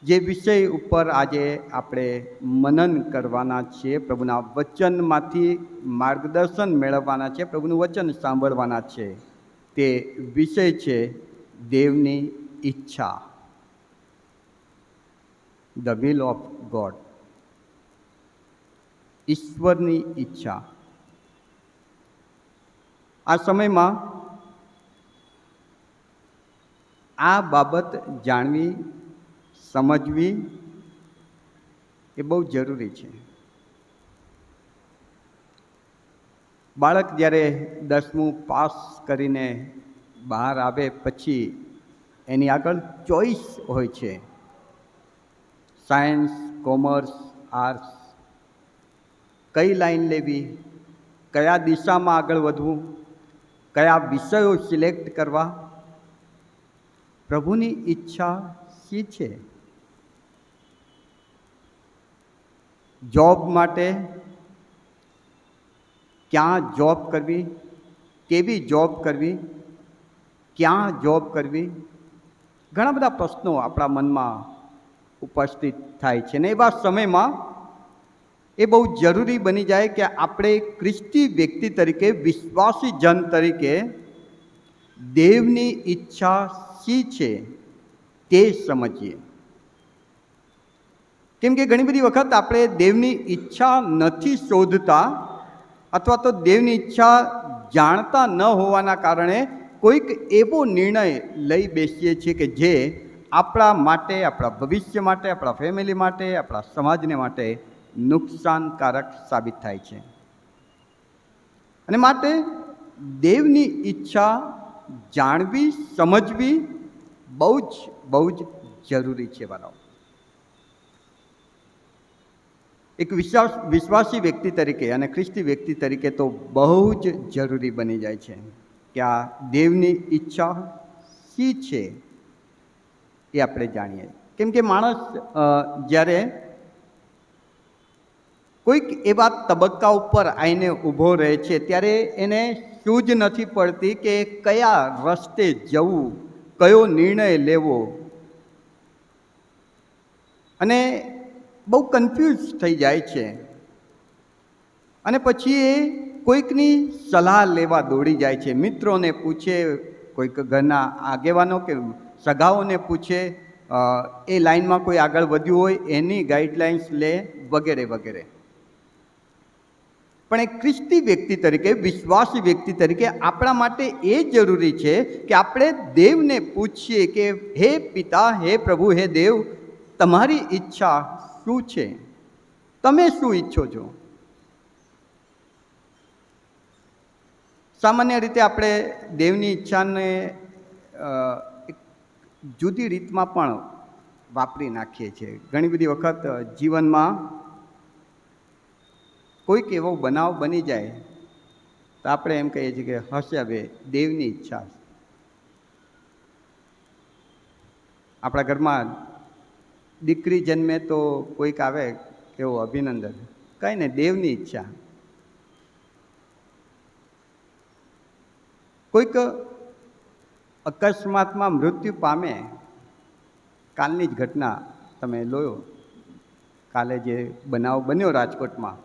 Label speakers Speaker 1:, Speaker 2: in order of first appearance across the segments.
Speaker 1: જે વિષય ઉપર આજે આપણે મનન કરવાના છીએ, પ્રભુના વચનમાંથી માર્ગદર્શન મેળવવાના છે, પ્રભુનું વચન સાંભળવાના છે, તે વિષય છે દેવની ઈચ્છા, ધ વિલ ઓફ ગોડ, ઈશ્વરની ઈચ્છા. આ સમયમાં આ બાબત જાણવી, સમજવી એ બહુ જરૂરી છે. બાળક જ્યારે 10મું પાસ કરીને બહાર આવે પછી એની આગળ ચોઈસ હોય છે, સાયન્સ, કોમર્સ, આર્ટ્સ. કઈ લાઈન લેવી, કયા દિશામાં આગળ વધવું, કયા વિષયો સિલેક્ટ કરવા. પ્રભુની ઈચ્છા શી છે? જોબ માટે ક્યાં જોબ કરવી, કેવી જોબ કરવી, ક્યાં જોબ કરવી, ઘણા બધા પ્રશ્નો આપણા મનમાં ઉપસ્થિત થાય છે. ને એવા સમયમાં એ બહુ જરૂરી બની જાય કે આપણે ખ્રિસ્તી વ્યક્તિ તરીકે, વિશ્વાસી જન તરીકે દેવની ઈચ્છા શી છે તે સમજીએ. કેમ કે ઘણી બધી વખત આપણે દેવની ઈચ્છા નથી શોધતા, અથવા તો દેવની ઈચ્છા જાણતા ન હોવાના કારણે કોઈક એવો નિર્ણય લઈ બેસીએ છીએ કે જે આપણા માટે, આપણા ભવિષ્ય માટે, આપણા ફેમિલી માટે, આપણા સમાજને માટે નુકસાનકારક સાબિત થાય છે. અને માટે દેવની ઈચ્છા જાણવી, સમજવી બહુ જ જરૂરી છે. વાલાઓ, એક વિશ્વાસી વ્યક્તિ તરીકે અને ખ્રિસ્તી વ્યક્તિ તરીકે તો બહુ જ જરૂરી બની જાય છે કે આ દેવની ઈચ્છા શી છે એ આપણે જાણીએ. કેમ કે માણસ જ્યારે કોઈક એવા તબક્કા ઉપર આવીને ઊભો રહે છે ત્યારે એને સૂઝ નથી પડતી કે કયા રસ્તે જવું, કયો નિર્ણય લેવો, અને બહુ કન્ફ્યુઝ થઈ જાય છે. અને પછી એ કોઈકની સલાહ લેવા દોડી જાય છે, મિત્રોને પૂછે, કોઈક ઘરના આગેવાનો કે સગાઓને પૂછે, એ લાઈનમાં કોઈ આગળ વધ્યું હોય એની ગાઈડલાઇન્સ લે, વગેરે વગેરે. પણ એક ખ્રિસ્તી વ્યક્તિ તરીકે, વિશ્વાસી વ્યક્તિ તરીકે આપણા માટે એ જરૂરી છે કે આપણે દેવને પૂછીએ કે હે પિતા, હે પ્રભુ, હે દેવ, તમારી ઈચ્છા શું છે? તમે શું ઈચ્છો છો? સામાન્ય રીતે આપણે દેવની ઈચ્છાને એક જુદી રીતમાં પણ વાપરી નાખીએ છીએ. ઘણી બધી વખત જીવનમાં કોઈક એવો બનાવ બની જાય તો આપણે એમ કહીએ છીએ કે હશે હવે દેવની ઈચ્છા. આપણા ઘરમાં દીકરી જન્મે તો કોઈક આવે કેવું અભિનંદન, કંઈ ને દેવની ઈચ્છા. કોઈક અકસ્માતમાં મૃત્યુ પામે, કાલની જ ઘટના તમે લો, કાલે જે બનાવ બન્યો રાજકોટમાં,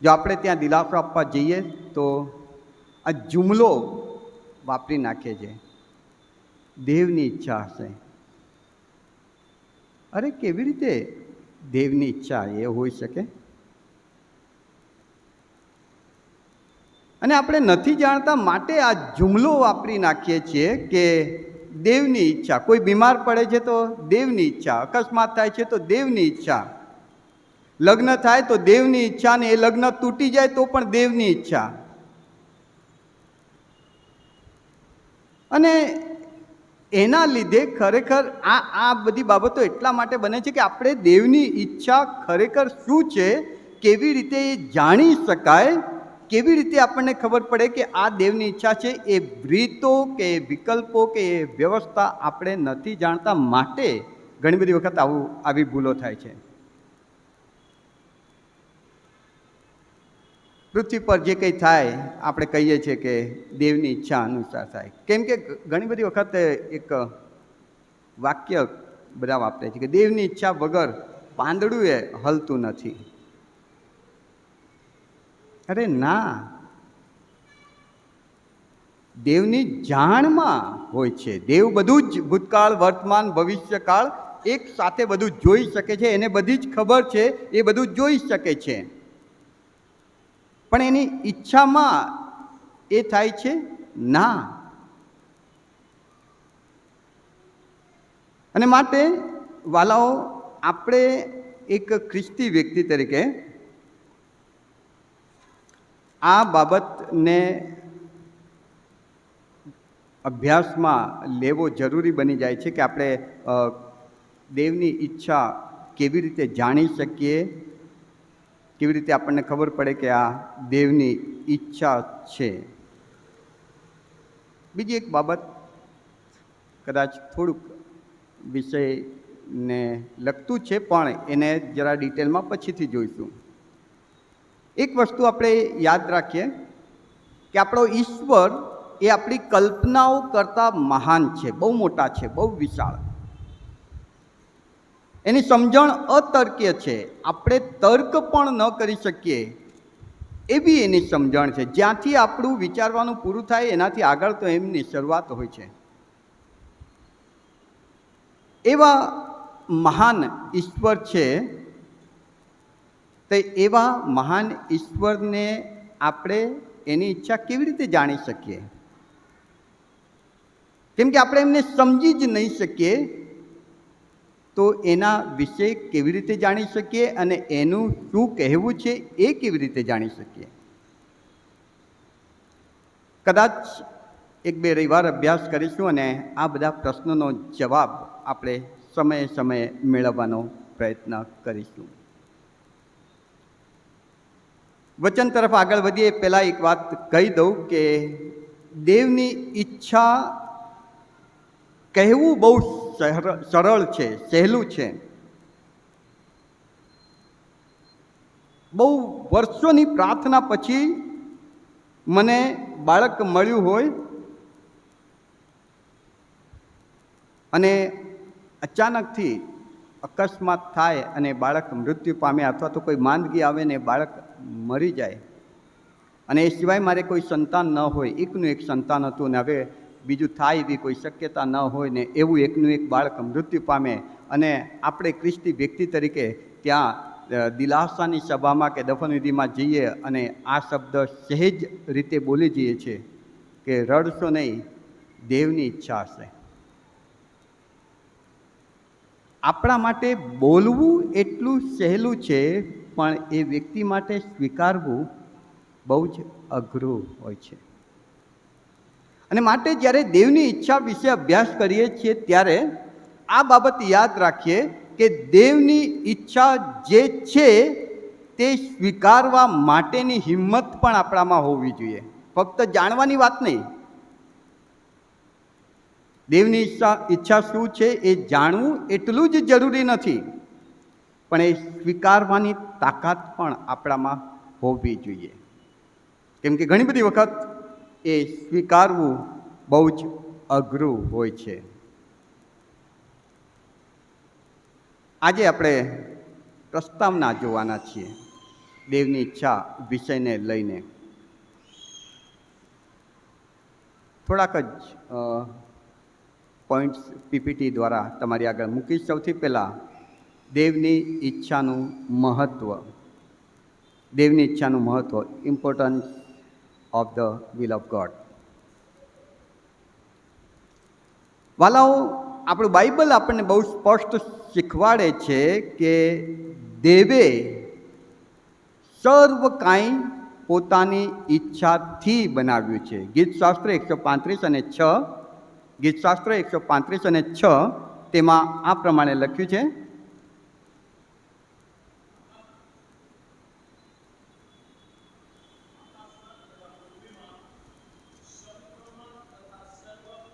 Speaker 1: જો આપણે ત્યાં દિલાસો આપવા જઈએ તો આ જુમલો વાપરી નાખીએ છીએ, દેવની ઈચ્છા હશે. અરે કેવી રીતે દેવની ઈચ્છા એ હોઈ શકે? અને આપણે નથી જાણતા માટે આ જુમલો વાપરી નાખીએ છીએ કે દેવની ઈચ્છા. કોઈ બીમાર પડે છે તો દેવની ઈચ્છા, અકસ્માત થાય છે તો દેવની ઈચ્છા, લગ્ન થાય તો દેવની ઈચ્છા, ને એ લગ્ન તૂટી જાય તો પણ દેવની ઈચ્છા. અને એના લીધે ખરેખર આ બધી બાબતો એટલા માટે બને છે કે આપણે દેવની ઈચ્છા ખરેખર શું છે, કેવી રીતે એ જાણી શકાય, કેવી રીતે આપણને ખબર પડે કે આ દેવની ઈચ્છા છે, એ રીતો કે વિકલ્પો કે એ વ્યવસ્થા આપણે નથી જાણતા. માટે ઘણી બધી વખત આવી ભૂલો થાય છે. પૃથ્વી પર જે કંઈ થાય આપણે કહીએ છીએ કે દેવની ઈચ્છા અનુસાર થાય. કેમ કે ઘણી બધી વખત એક વાક્ય બધા વાપરે છે કે દેવની ઈચ્છા વગર પાંદડું એ હલતું નથી. અરે ના, દેવની જાણમાં હોય છે. દેવ બધું જ ભૂતકાળ, વર્તમાન, ભવિષ્યકાળ એક સાથે બધું જોઈ શકે છે. એને બધી જ ખબર છે, એ બધું જોઈ શકે છે. પણ એની ઈચ્છામાં એ થાય છે ના. અને માટે વાલાઓ, આપણે એક ખ્રિસ્તી વ્યક્તિ તરીકે આ બાબતને અભ્યાસમાં લેવો જરૂરી બની જાય છે કે આપણે દેવની ઈચ્છા કેવી રીતે જાણી શકીએ, કેવી રીતે આપણને ખબર પડે કે આ દેવની ઈચ્છા છે. બીજી એક બાબત, કદાચ થોડુંક વિષયને લગતું છે, પણ એને જરા ડિટેલમાં પછીથી જોઈશું. એક વસ્તુ આપણે યાદ રાખીએ કે આપણો ઈશ્વર એ આપણી કલ્પનાઓ કરતાં મહાન છે, બહુ મોટા છે, બહુ વિશાળ. એની સમજણ અતર્કીય છે, આપણે તર્ક પણ ન કરી શકીએ એવી એની સમજણ છે. જ્યાંથી આપણું વિચારવાનું પૂરું થાય એનાથી આગળ તો એમની શરૂઆત હોય છે. એવા મહાન ઈશ્વર છે. તો એવા મહાન ઈશ્વરને આપણે એની ઈચ્છા કેવી રીતે જાણી શકીએ? કેમ કે આપણે એમને સમજી જ નહીં શકીએ, તો એના વિશે કેવી રીતે જાણી શકીએ અને એનું શું કહેવું છે એ કેવી રીતે જાણી શકીએ? કદાચ એક બે રવિવાર અભ્યાસ કરીશું અને આ બધા પ્રશ્નોનો જવાબ આપણે સમયે સમયે મેળવવાનો પ્રયત્ન કરીશું. વચન તરફ આગળ વધીએ પહેલાં એક વાત કહી દઉં કે દેવની ઈચ્છા કહેવું બહુ સરળ છે, સહેલું છે. બહુ વર્ષોની પ્રાર્થના પછી મને બાળક મળ્યું હોય અને અચાનકથી અકસ્માત થાય અને બાળક મૃત્યુ પામે, અથવા તો કોઈ માંદગી આવે ને બાળક મરી જાય, અને એ સિવાય મારે કોઈ સંતાન ન હોય, એકનું એક સંતાન હતું ને હવે બીજું થાય એવી કોઈ શક્યતા ન હોય ને એવું એકનું એક બાળક મૃત્યુ પામે, અને આપણે ખ્રિસ્તી વ્યક્તિ તરીકે ત્યાં દિલાસાની સભામાં કે દફનવિધિમાં જઈએ અને આ શબ્દ સહેજ રીતે બોલી જઈએ છીએ કે રડશો નહીં, દેવની ઈચ્છા હશે. આપણા માટે બોલવું એટલું સહેલું છે, પણ એ વ્યક્તિ માટે સ્વીકારવું બહુ જ અઘરું હોય છે. અને માટે જ્યારે દેવની ઈચ્છા વિશે અભ્યાસ કરીએ છીએ ત્યારે આ બાબત યાદ રાખીએ કે દેવની ઈચ્છા જે છે તે સ્વીકારવા માટેની હિંમત પણ આપણામાં હોવી જોઈએ. ફક્ત જાણવાની વાત નહીં. દેવની ઈચ્છા શું છે એ જાણવું એટલું જ જરૂરી નથી, પણ એ સ્વીકારવાની તાકાત પણ આપણામાં હોવી જોઈએ. કેમ કે ઘણી બધી વખત એ સ્વીકારવું બહુ જ અઘરું હોય છે. આજે આપણે પ્રસ્તાવના જોવાના છીએ દેવની ઈચ્છા વિષયને લઈને. થોડાક જ પોઈન્ટ્સ પીપીટી દ્વારા તમારી આગળ મૂકીશ. સૌથી પહેલાં દેવની ઈચ્છાનું મહત્ત્વ. દેવની ઈચ્છાનું મહત્ત્વ, importance of the will of God. વાલાઓ, આપણું બાઇબલ આપણને બહુ સ્પષ્ટ શીખવાડે છે કે દેવે સર્વ કાંઈ પોતાની ઈચ્છાથી બનાવ્યું છે. ગીતશાસ્ત્ર 135 અને 6, ગીતશાસ્ત્ર 135 અને 6, તેમાં આ પ્રમાણે લખ્યું છે: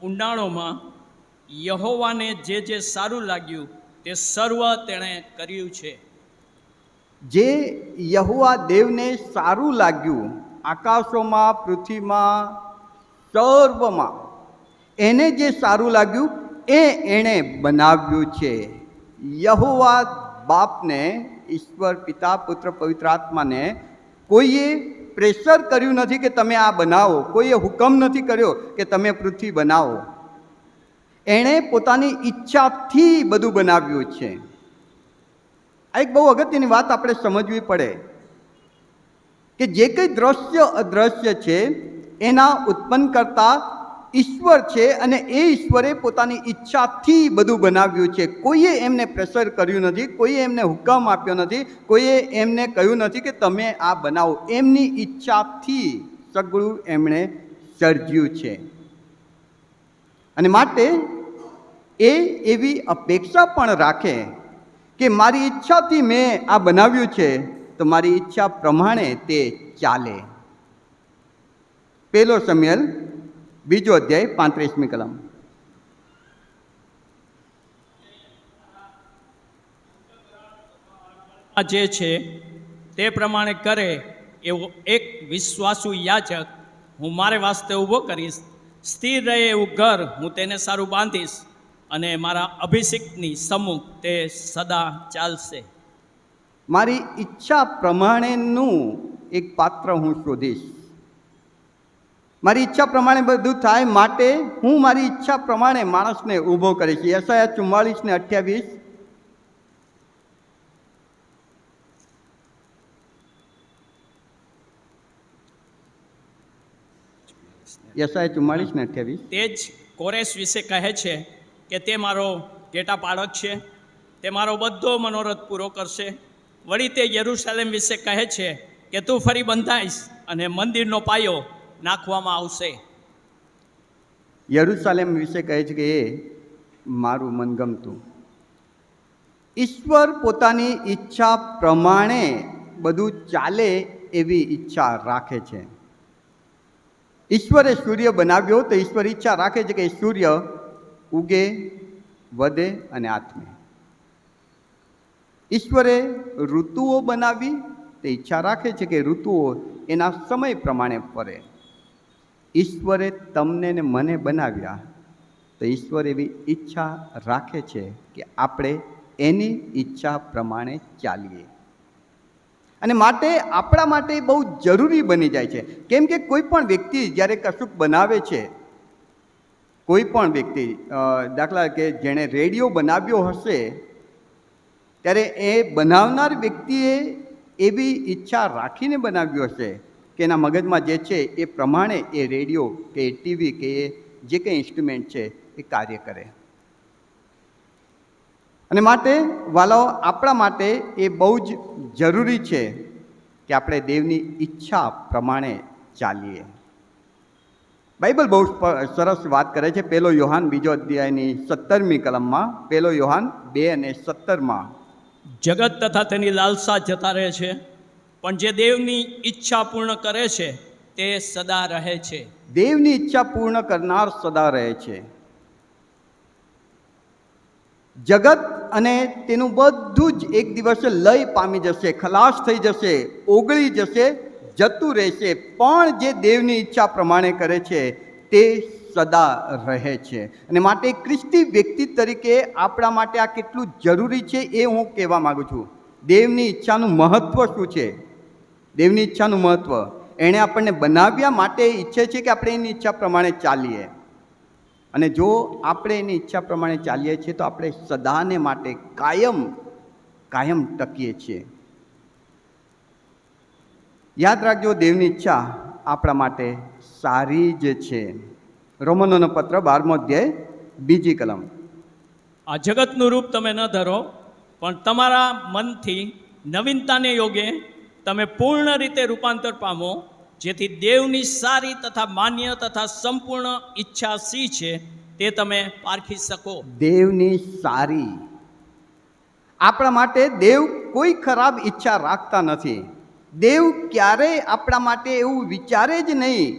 Speaker 2: ઊંડાણોમાં યહોવાને જે જે સારું લાગ્યું તે સર્વ તેણે કર્યું છે.
Speaker 1: જે યહોવા દેવને સારું લાગ્યું, આકાશોમાં, પૃથ્વીમાં, સર્વમાં એને જે સારું લાગ્યું એ એણે બનાવ્યું છે. યહોવા બાપને, ઈશ્વર પિતા પુત્ર પવિત્ર આત્માને કોઈએ પ્રેશર કર્યું નથી કે તમે આ બનાવો, કોઈએ હુકમ નથી કર્યો કે તમે પૃથ્વી બનાવો. એણે પોતાની ઈચ્છાથી બધું બનાવ્યું છે. આ એક બહુ અગત્યની વાત આપણે સમજવી પડે કે જે કંઈ દ્રશ્ય અદ્રશ્ય છે એના ઉત્પન્ન કરતા ઈશ્વર છે, અને એ ઈશ્વરે પોતાની ઈચ્છાથી બધું બનાવ્યું છે. કોઈએ એમને પ્રેશર કર્યું નથી, કોઈએ એમને હુકમ આપ્યો નથી, કોઈએ એમને કહ્યું નથી કે તમે આ બનાવો. એમની ઈચ્છાથી સગળું એમણે સર્જ્યું છે. અને માટે એ એવી અપેક્ષા પણ રાખે કે મારી ઈચ્છાથી મેં આ બનાવ્યું છે તો મારી ઈચ્છા પ્રમાણે તે ચાલે. 1 શમુએલ 2 અધ્યાય 35મી કલમ.
Speaker 2: જે છે તે પ્રમાણે કરે એવો એક વિશ્વાસુ યાચક હું મારે વાસ્તે ઊભો કરીશ. સ્થિર રહે એવું ઘર હું તેને સારું બાંધીશ, અને મારા અભિષેકની સમ્મુખ તે સદા ચાલશે.
Speaker 1: મારી ઈચ્છા પ્રમાણેનું એક પાત્ર હું શોધીશ. મારી ઈચ્છા પ્રમાણે બધું થાય માટે હું મારી ઈચ્છા પ્રમાણે માણસને ઊભો કરીશ. યશાયા 44:28. યશાયા 44:28.
Speaker 2: તે જ કોરેશ વિશે કહે છે કે તે મારો ઘેટા પાળક છે, તે મારો બધો મનોરથ પૂરો કરશે. વળી તે યરૂશલેમ વિશે કહે છે કે તું ફરી બંધાઈશ અને મંદિરનો પાયો નાખવામાં આવશે.
Speaker 1: યરૂશલેમ વિશે કહે છે કે એ મારું મનગમતું. ઈશ્વર પોતાની ઈચ્છા પ્રમાણે બધું ચાલે એવી ઈચ્છા રાખે છે. ઈશ્વરે સૂર્ય બનાવ્યો તો ઈશ્વર ઈચ્છા રાખે છે કે સૂર્ય ઉગે, વધે અને આથમે. ઈશ્વરે ઋતુઓ બનાવી તે ઈચ્છા રાખે છે કે ઋતુઓ એના સમય પ્રમાણે ફરે. ઈશ્વરે તમને ને મને બનાવ્યા તો ઈશ્વર એવી ઈચ્છા રાખે છે કે આપણે એની ઈચ્છા પ્રમાણે ચાલીએ. અને માટે આપણા માટે બહુ જરૂરી બની જાય છે. કેમ કે કોઈ પણ વ્યક્તિ જ્યારે કશુંક બનાવે છે, કોઈ પણ વ્યક્તિ દાખલા કે જેણે રેડિયો બનાવ્યો હશે ત્યારે એ બનાવનાર વ્યક્તિએ એવી ઈચ્છા રાખીને બનાવ્યું હશે કે એના મગજમાં જે છે એ પ્રમાણે એ રેડિયો કે એ ટીવી કે એ જે કંઈ ઇન્સ્ટ્રુમેન્ટ છે એ કાર્ય કરે. અને માટે વાલાઓ, આપણા માટે એ બહુ જ જરૂરી છે કે આપણે દેવની ઈચ્છા પ્રમાણે ચાલીએ. બાઇબલ બહુ સરસ વાત કરે છે. 1 યોહાન 2 અધ્યાયની 17મી કલમમાં, 1 યોહાન 2:17.
Speaker 2: જગત તથા તેની લાલસા જતા રહે છે, પણ જે દેવની ઈચ્છા પૂર્ણ કરે છે તે સદા રહે છે.
Speaker 1: દેવની ઈચ્છા પૂર્ણ કરનાર સદા રહે છે. જગત અને તેનું બધું જ એક દિવસે લય પામી જશે, ખલાસ થઈ જશે, ઓગળી જશે, જતું રહેશે. પણ જે દેવની ઈચ્છા પ્રમાણે કરે છે તે સદા રહે છે. અને માટે ખ્રિસ્તી વ્યક્તિ તરીકે આપણા માટે આ કેટલું જરૂરી છે એ હું કહેવા માગું છું. દેવની ઈચ્છાનું મહત્ત્વ શું છે? દેવની ઈચ્છાનું મહત્ત્વ, એણે આપણને બનાવ્યા માટે ઈચ્છે છે કે આપણે એની ઈચ્છા પ્રમાણે ચાલીએ. અને જો આપણે એની ઈચ્છા પ્રમાણે ચાલીએ છીએ તો આપણે સદાને માટે કાયમ ટકીએ છીએ. યાદ રાખજો, દેવની ઈચ્છા આપણા માટે સારી જ છે. રોમનોનો પત્ર 12મો અધ્યાય 2જી કલમ.
Speaker 2: આ જગતનું રૂપ તમે ન ધરો, પણ તમારા મનથી નવીનતાને યોગે તમે પૂર્ણ રીતે રૂપાંતર પામો, જેથી દેવની સારી તથા માન્ય તથા સંપૂર્ણ ઈચ્છા શી છે તે તમે પારખી શકો.
Speaker 1: દેવની સારી, આપણા માટે દેવ કોઈ ખરાબ ઈચ્છા રાખતા નથી. દેવ ક્યારેય આપણા માટે એવું વિચારે જ નહીં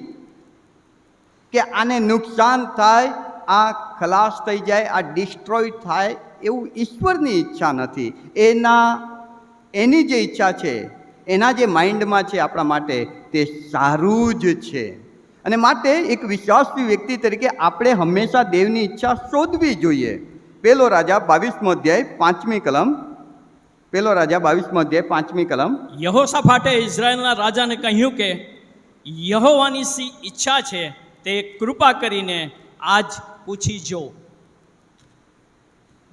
Speaker 1: કે આને નુકસાન થાય, આ ખલાસ થઈ જાય, આ ડિસ્ટ્રોય થાય. એવું ઈશ્વરની ઈચ્છા નથી. એની જે ઈચ્છા છે, એના જે માઇન્ડમાં છે આપણા માટે તે સારું જ છે. અને માટે એક વિશ્વાસી વ્યક્તિ તરીકે આપણે હંમેશા દેવની ઈચ્છા શોધવી જોઈએ. પહેલો રાજા 22મો અધ્યાય 5મી કલમ. પહેલો રાજા 22મો અધ્યાય 5મી કલમ.
Speaker 2: યહોશાફાટે ઇઝરાયલના રાજાને કહ્યું કે યહોવાની સી ઈચ્છા છે તે કૃપા કરીને આજ પૂછી જો.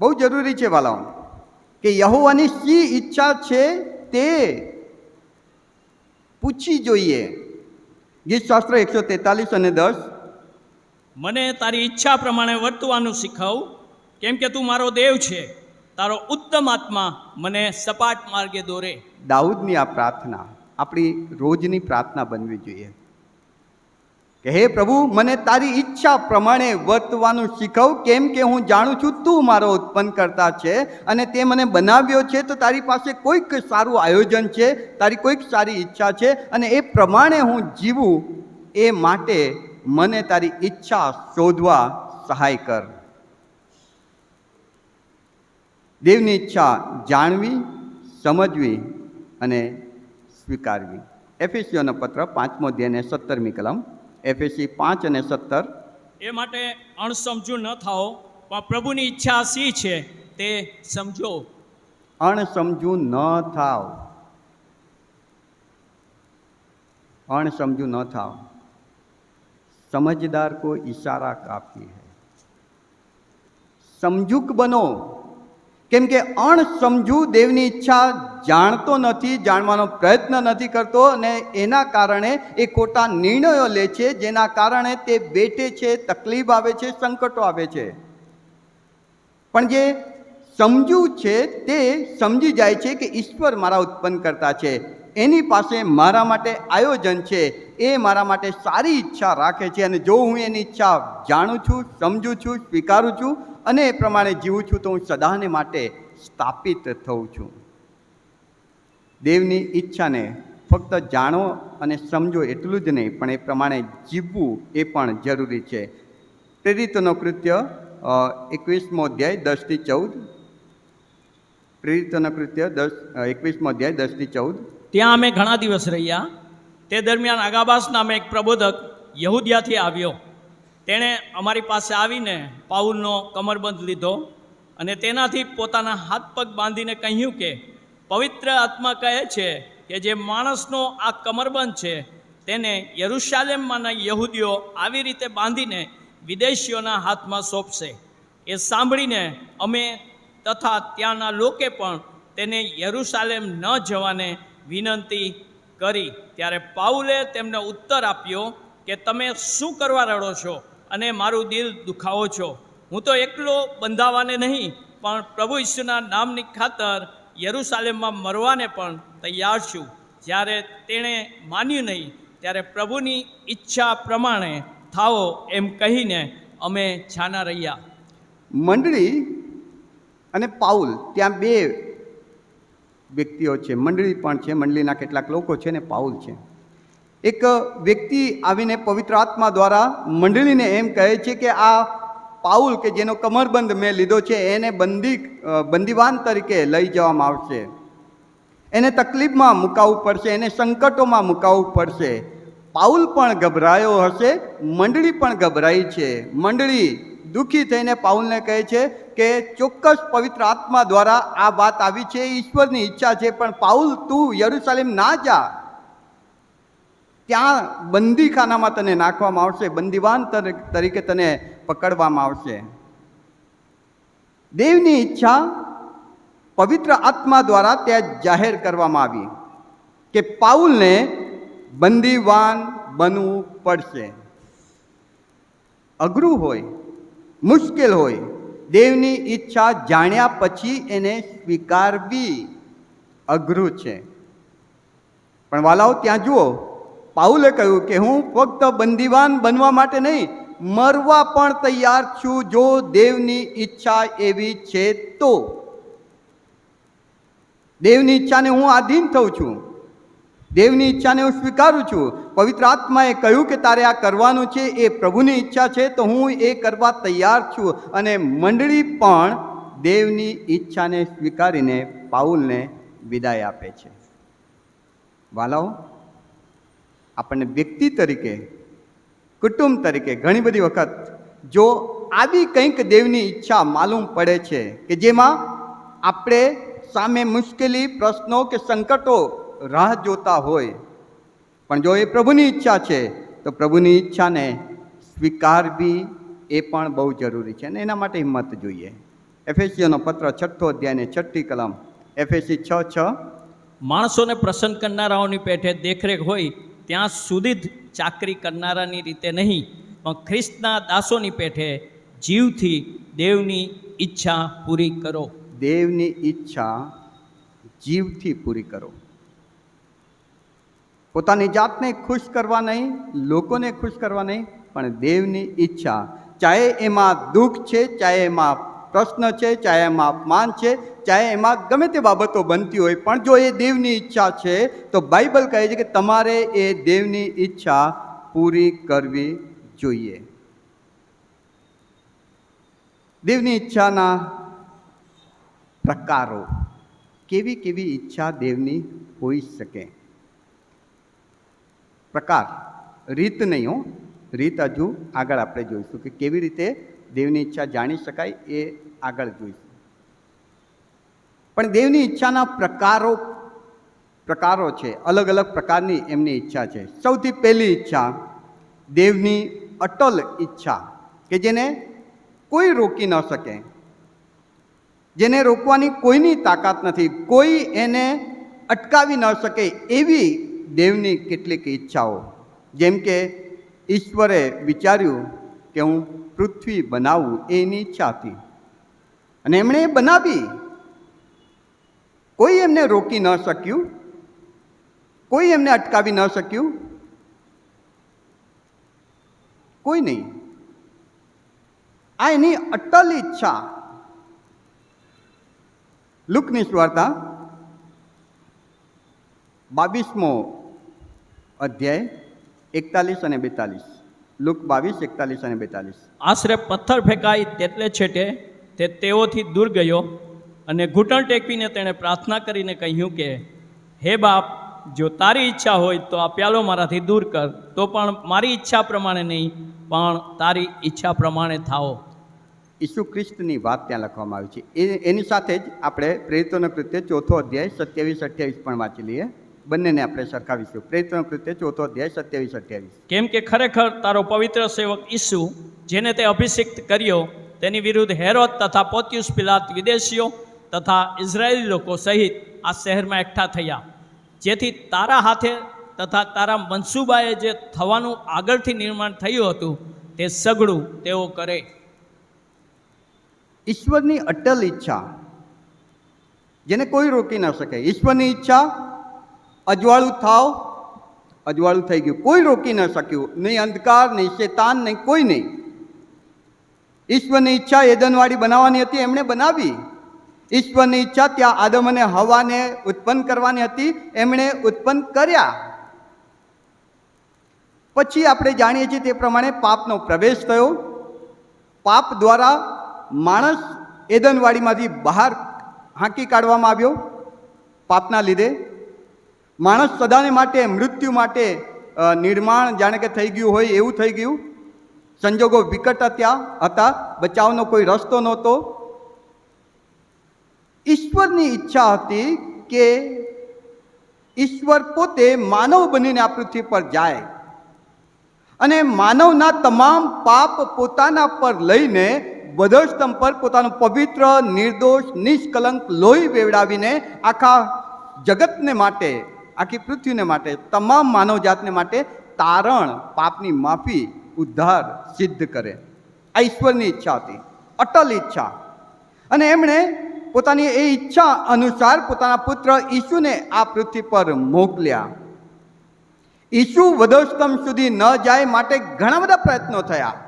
Speaker 1: બહુ જરૂરી છે વાલાઓ કે યહોવાની શી ઈચ્છા છે તે પૂછી જોઈએ. ગીતશાસ્ત્ર 143 અને 10.
Speaker 2: મને તારી ઈચ્છા પ્રમાણે વર્તવાનું શીખવ, કેમ કે તું મારો દેવ છે. તારો ઉત્તમ આત્મા મને સપાટ માર્ગે દોરે.
Speaker 1: દાઉદની આ પ્રાર્થના આપણી રોજની પ્રાર્થના બનવી જોઈએ કે હે પ્રભુ, મને તારી ઈચ્છા પ્રમાણે વર્તવાનું શીખવ, કેમ કે હું જાણું છું તું મારો ઉત્પન્ન કરતા છે અને તે મને બનાવ્યો છે. તો તારી પાસે કોઈક સારું આયોજન છે, તારી કોઈક સારી ઈચ્છા છે અને એ પ્રમાણે હું જીવું. એ માટે મને તારી ઈચ્છા શોધવા સહાય કર. દેવની ઈચ્છા જાણવી, સમજવી અને સ્વીકારવી. એફેસીઓનો પત્ર 5મો અધ્યાય અને 17મી કલમ. એફએસી 5 અને 17.
Speaker 2: એ માટે અણસમજુ ન થાઓ, પણ પ્રભુની ઈચ્છા શી છે તે સમજો.
Speaker 1: અણસમજુ ન થાવ, अणसमझू न था. समझदार को इशारा काफी है. समझूक बनो, केम के अणसमझू देवनी इच्छा जाणतो नथी, जाणवानो प्रयत्न नथी करतो अने एना कारणे ए खोटा निर्णयो ले छे, जेना कारणे ते बेटे छे, तकलीफ आवे छे, संकटो आवे छे. पण जे समझू छे ते समझी जाय छे कि ईश्वर मारा उत्पन्न करता छे, एनी पासे मारा माटे आयोजन छे, ए मारा माटे सारी इच्छा राखे छे अने जो हूँ एनी इच्छा जाणुं छूं, समझूं छूं, स्वीकारूं छूं अने ए प्रमाणे जीवुं छूं तो हूँ सदाने माटे स्थापित थऊं छूं. देवनी इच्छाने फक्त जाणो अने समझो एटलुं ज नहीं, पण ए प्रमाणे जीवવું ए पण जरूरी छे. प्रेरितोनो कृत्य 21मो अध्याय 10 થી 14. प्रेरितोनो कृत्य 21मो अध्याय 10 થી 14.
Speaker 2: ત્યાં અમે ઘણા દિવસ રહ્યા. તે દરમિયાન અગાબાસ નામે એક પ્રબોધક યહૂદિયાથી આવ્યો. તેણે અમારી પાસે આવીને પાઉલનો કમરબંધ લીધો અને તેનાથી પોતાના હાથ પગ બાંધીને કહ્યું કે પવિત્ર આત્મા કહે છે કે જે માણસનો આ કમરબંધ છે તેને યરૂશાલેમમાંના યહૂદીઓ આવી રીતે બાંધીને વિદેશીઓના હાથમાં સોંપશે. એ સાંભળીને અમે તથા ત્યાંના લોકે પણ તેને યરૂશાલેમ ન જવાને વિનંતી કરી. ત્યારે પાઉલે તેમને ઉત્તર આપ્યો કે તમે શું કરવા રડો છો અને મારું દિલ દુખાવો છો? હું તો એકલો બંધાવાને નહીં, પણ પ્રભુ ઈસુના નામની ખાતર યરૂશાલેમમાં મરવાને પણ તૈયાર છું. જ્યારે તેણે માન્યું નહીં ત્યારે પ્રભુની ઈચ્છા પ્રમાણે થાઓ એમ કહીને અમે છાના રહ્યા.
Speaker 1: મંડળી અને પાઉલ, ત્યાં બે વ્યક્તિઓ છે. મંડળી પણ છે, મંડળીના કેટલાક લોકો છે ને પાઉલ છે. એક વ્યક્તિ આવીને પવિત્ર આત્મા દ્વારા મંડળીને એમ કહે છે કે આ પાઉલ કે જેનો કમરબંધ મેં લીધો છે એને બંદીવાન તરીકે લઈ જવામાં આવશે, એને તકલીફમાં મુકાવવું પડશે, એને સંકટોમાં મુકાવવું પડશે. પાઉલ પણ ગભરાયો હશે, મંડળી પણ ગભરાઈ છે. મંડળી દુઃખી થઈને પાઉલને કહે છે કે ચોક્કસ પવિત્ર આત્મા દ્વારા આ વાત આવી છે, ઈશ્વરની ઈચ્છા છે, પણ પાઉલ તું યરૂશાલેમ ના જા, ત્યાં બંદીખાનામાં તને નાખવામાં આવશે, બંદીવાન તરીકે તને પકડવામાં આવશે. દેવની ઈચ્છા પવિત્ર આત્મા દ્વારા ત્યાં જાહેર કરવામાં આવી કે પાઉલને બંદીવાન બનવું પડશે. અઘરું હોય, મુશ્કેલ હોય, દેવની ઈચ્છા જાણ્યા પછી એને સ્વીકારવી અઘરું છે. પણ વાલાઓ ત્યાં જુઓ, પાઉલે કહ્યું કે હું ફક્ત બંદીવાન બનવા માટે નહીં, મરવા પણ તૈયાર છું જો દેવની ઈચ્છા એવી છે તો. દેવની ઈચ્છાને હું આધીન થઉં છું, દેવની ઈચ્છાને હું સ્વીકારું છું. પવિત્ર આત્માએ કહ્યું કે તારે આ કરવાનું છે, એ પ્રભુની ઈચ્છા છે તો હું એ કરવા તૈયાર છું. અને મંડળી પણ દેવની ઈચ્છાને સ્વીકારીને પાઉલને વિદાય આપે છે. વાલાઓ, આપણને વ્યક્તિ તરીકે કુટુંબ તરીકે ઘણી બધી વખત જો આવી કંઈક દેવની ઈચ્છા માલુમ પડે છે કે જેમાં આપણે સામે મુશ્કેલી, પ્રશ્નો કે સંકટો રાહ જોતા હોય, પણ જો એ પ્રભુની ઈચ્છા છે તો પ્રભુની ઈચ્છાને સ્વીકારવી એ પણ બહુ જરૂરી છે અને એના માટે હિંમત જોઈએ. એફેસીઓનો પત્ર 6 અધ્યાયને 6 કલમ, એફએસી 6:6.
Speaker 2: માણસોને પ્રસન્ન કરનારાઓની પેઠે દેખરેખ હોય ત્યાં સુધી જ ચાકરી કરનારાની રીતે નહીં, પણ ખ્રિસ્તના દાસોની પેઠે જીવથી દેવની ઈચ્છા પૂરી કરો.
Speaker 1: દેવની ઈચ્છા જીવથી પૂરી કરો. પોતાની જાતને ખુશ કરવા નહીં, લોકોને ખુશ કરવા નહીં, પણ દેવની ઈચ્છા, ચાહે એમાં દુઃખ છે, ચાહે એમાં પ્રશ્ન છે, ચાહે એમાં અપમાન છે, ચાહે એમાં ગમે તે બાબતો બનતી હોય, પણ જો એ દેવની ઈચ્છા છે તો બાઇબલ કહે છે કે તમારે એ દેવની ઈચ્છા પૂરી કરવી જોઈએ. દેવની ઈચ્છાના પ્રકારો, કેવી કેવી ઈચ્છા દેવની હોઈ શકે. પ્રકાર, રીત નહીં હો, રીત હજુ આગળ આપણે જોઈશું કે કેવી રીતે દેવની ઈચ્છા જાણી શકાય એ આગળ જોઈશું. પણ દેવની ઈચ્છાના પ્રકારો છે, અલગ અલગ પ્રકારની એમની ઈચ્છા છે. સૌથી પહેલી ઈચ્છા દેવની અટલ ઈચ્છા, કે જેને કોઈ રોકી ન શકે, જેને રોકવાની કોઈની તાકાત નથી, કોઈ એને અટકાવી ન શકે એવી દેવની કેટલીક ઈચ્છાઓ. જેમ કે ઈશ્વરે વિચાર્યું કે હું પૃથ્વી બનાવું, એની ઈચ્છા હતી અને એમણે એ બનાવી. કોઈ એમને રોકી ન શક્યું, કોઈ એમને અટકાવી ન શક્યું, કોઈ નહીં. આ એની અટલ ઈચ્છા. લુકની સુવાર્તા 22મો અધ્યાય 41 અને 42. લુક 22, 41 અને 42.
Speaker 2: આશરે પથ્થર ફેંકાઈ તેટલે છેટે તે તેઓથી દૂર ગયો અને ઘૂંટણ ટેકવીને તેણે પ્રાર્થના કરીને કહ્યું કે હે બાપ, જો તારી ઈચ્છા હોય તો આ પ્યાલો મારાથી દૂર કર, તો પણ મારી ઈચ્છા પ્રમાણે નહીં પણ તારી ઈચ્છા પ્રમાણે થાઓ.
Speaker 1: ઈસુ ખ્રિસ્તની વાત ત્યાં લખવામાં આવી છે. એની સાથે જ આપણે પ્રેરિતોના કૃત્ય 4 અધ્યાય 27-28 પણ વાંચી લઈએ. બંનેને આપણે સરખાવીશું. પ્રેરિતોના કૃત્ય 4 અધ્યાય 27-28.
Speaker 2: કેમ કે ખરેખર તારો પવિત્ર સેવક ઈસુ, જેને તે અભિષિક્ત કર્યો, તેની વિરુદ્ધ હેરોદ તથા પોત્યુસ પિલાત વિદેશીઓ તથા ઇઝરાયેલી લોકો સહિત આ શહેરમાં એકઠા થયા, જેથી તારા હાથે તથા તારા મનસુબાએ જે થવાનું આગળથી નિર્માણ થયું હતું તે સઘળું તેઓ કરે.
Speaker 1: ઈશ્વરની અટલ ઈચ્છા, જેને કોઈ રોકી ન શકે. ઈશ્વરની ઈચ્છા, અજવાળું થાવ, અજવાળું થઈ ગયું, કોઈ રોકી ન શક્યું. નહીં અંધકાર, નહીં શેતાન, નહીં કોઈ નહીં. ઈશ્વરની ઈચ્છા એદનવાડી બનાવવાની હતી, એમણે બનાવી. ઈશ્વરની ઈચ્છા ત્યાં આદમ અને હવાને ઉત્પન્ન કરવાની હતી, એમણે ઉત્પન્ન કર્યા. પછી આપણે જાણીએ છીએ તે પ્રમાણે પાપનો પ્રવેશ થયો. પાપ દ્વારા માણસ એદનવાડીમાંથી બહાર હાંકી કાઢવામાં આવ્યો. પાપના લીધે માણસ સદાને માટે મૃત્યુ માટે નિર્માણ જાણે કે થઈ ગયું હોય એવું થઈ ગયું. સંજોગો વિકટ હતા, બચાવનો કોઈ રસ્તો નહોતો. ઈશ્વરની ઈચ્છા હતી કે ઈશ્વર પોતે માનવ બનીને આ પૃથ્વી પર જાય અને માનવના તમામ પાપ પોતાના પર લઈને વધસ્તંભ પર પોતાનું પવિત્ર, નિર્દોષ, નિષ્કલંક લોહી વેવડાવીને આખા જગતને માટે, આખી પૃથ્વીને માટે, તમામ માનવજાતને માટે તારણ, પાપની માફી, ઉદ્ધાર સિદ્ધ કરે. આ ઈશ્વરની ઈચ્છા હતી, અટલ ઈચ્છા. અને એમણે પોતાની એ ઈચ્છા અનુસાર પોતાના પુત્ર ઈસુને આ પૃથ્વી પર મોકલ્યા. ઈસુ વધસ્તંભ સુધી ન જાય માટે ઘણા બધા પ્રયત્નો થયા.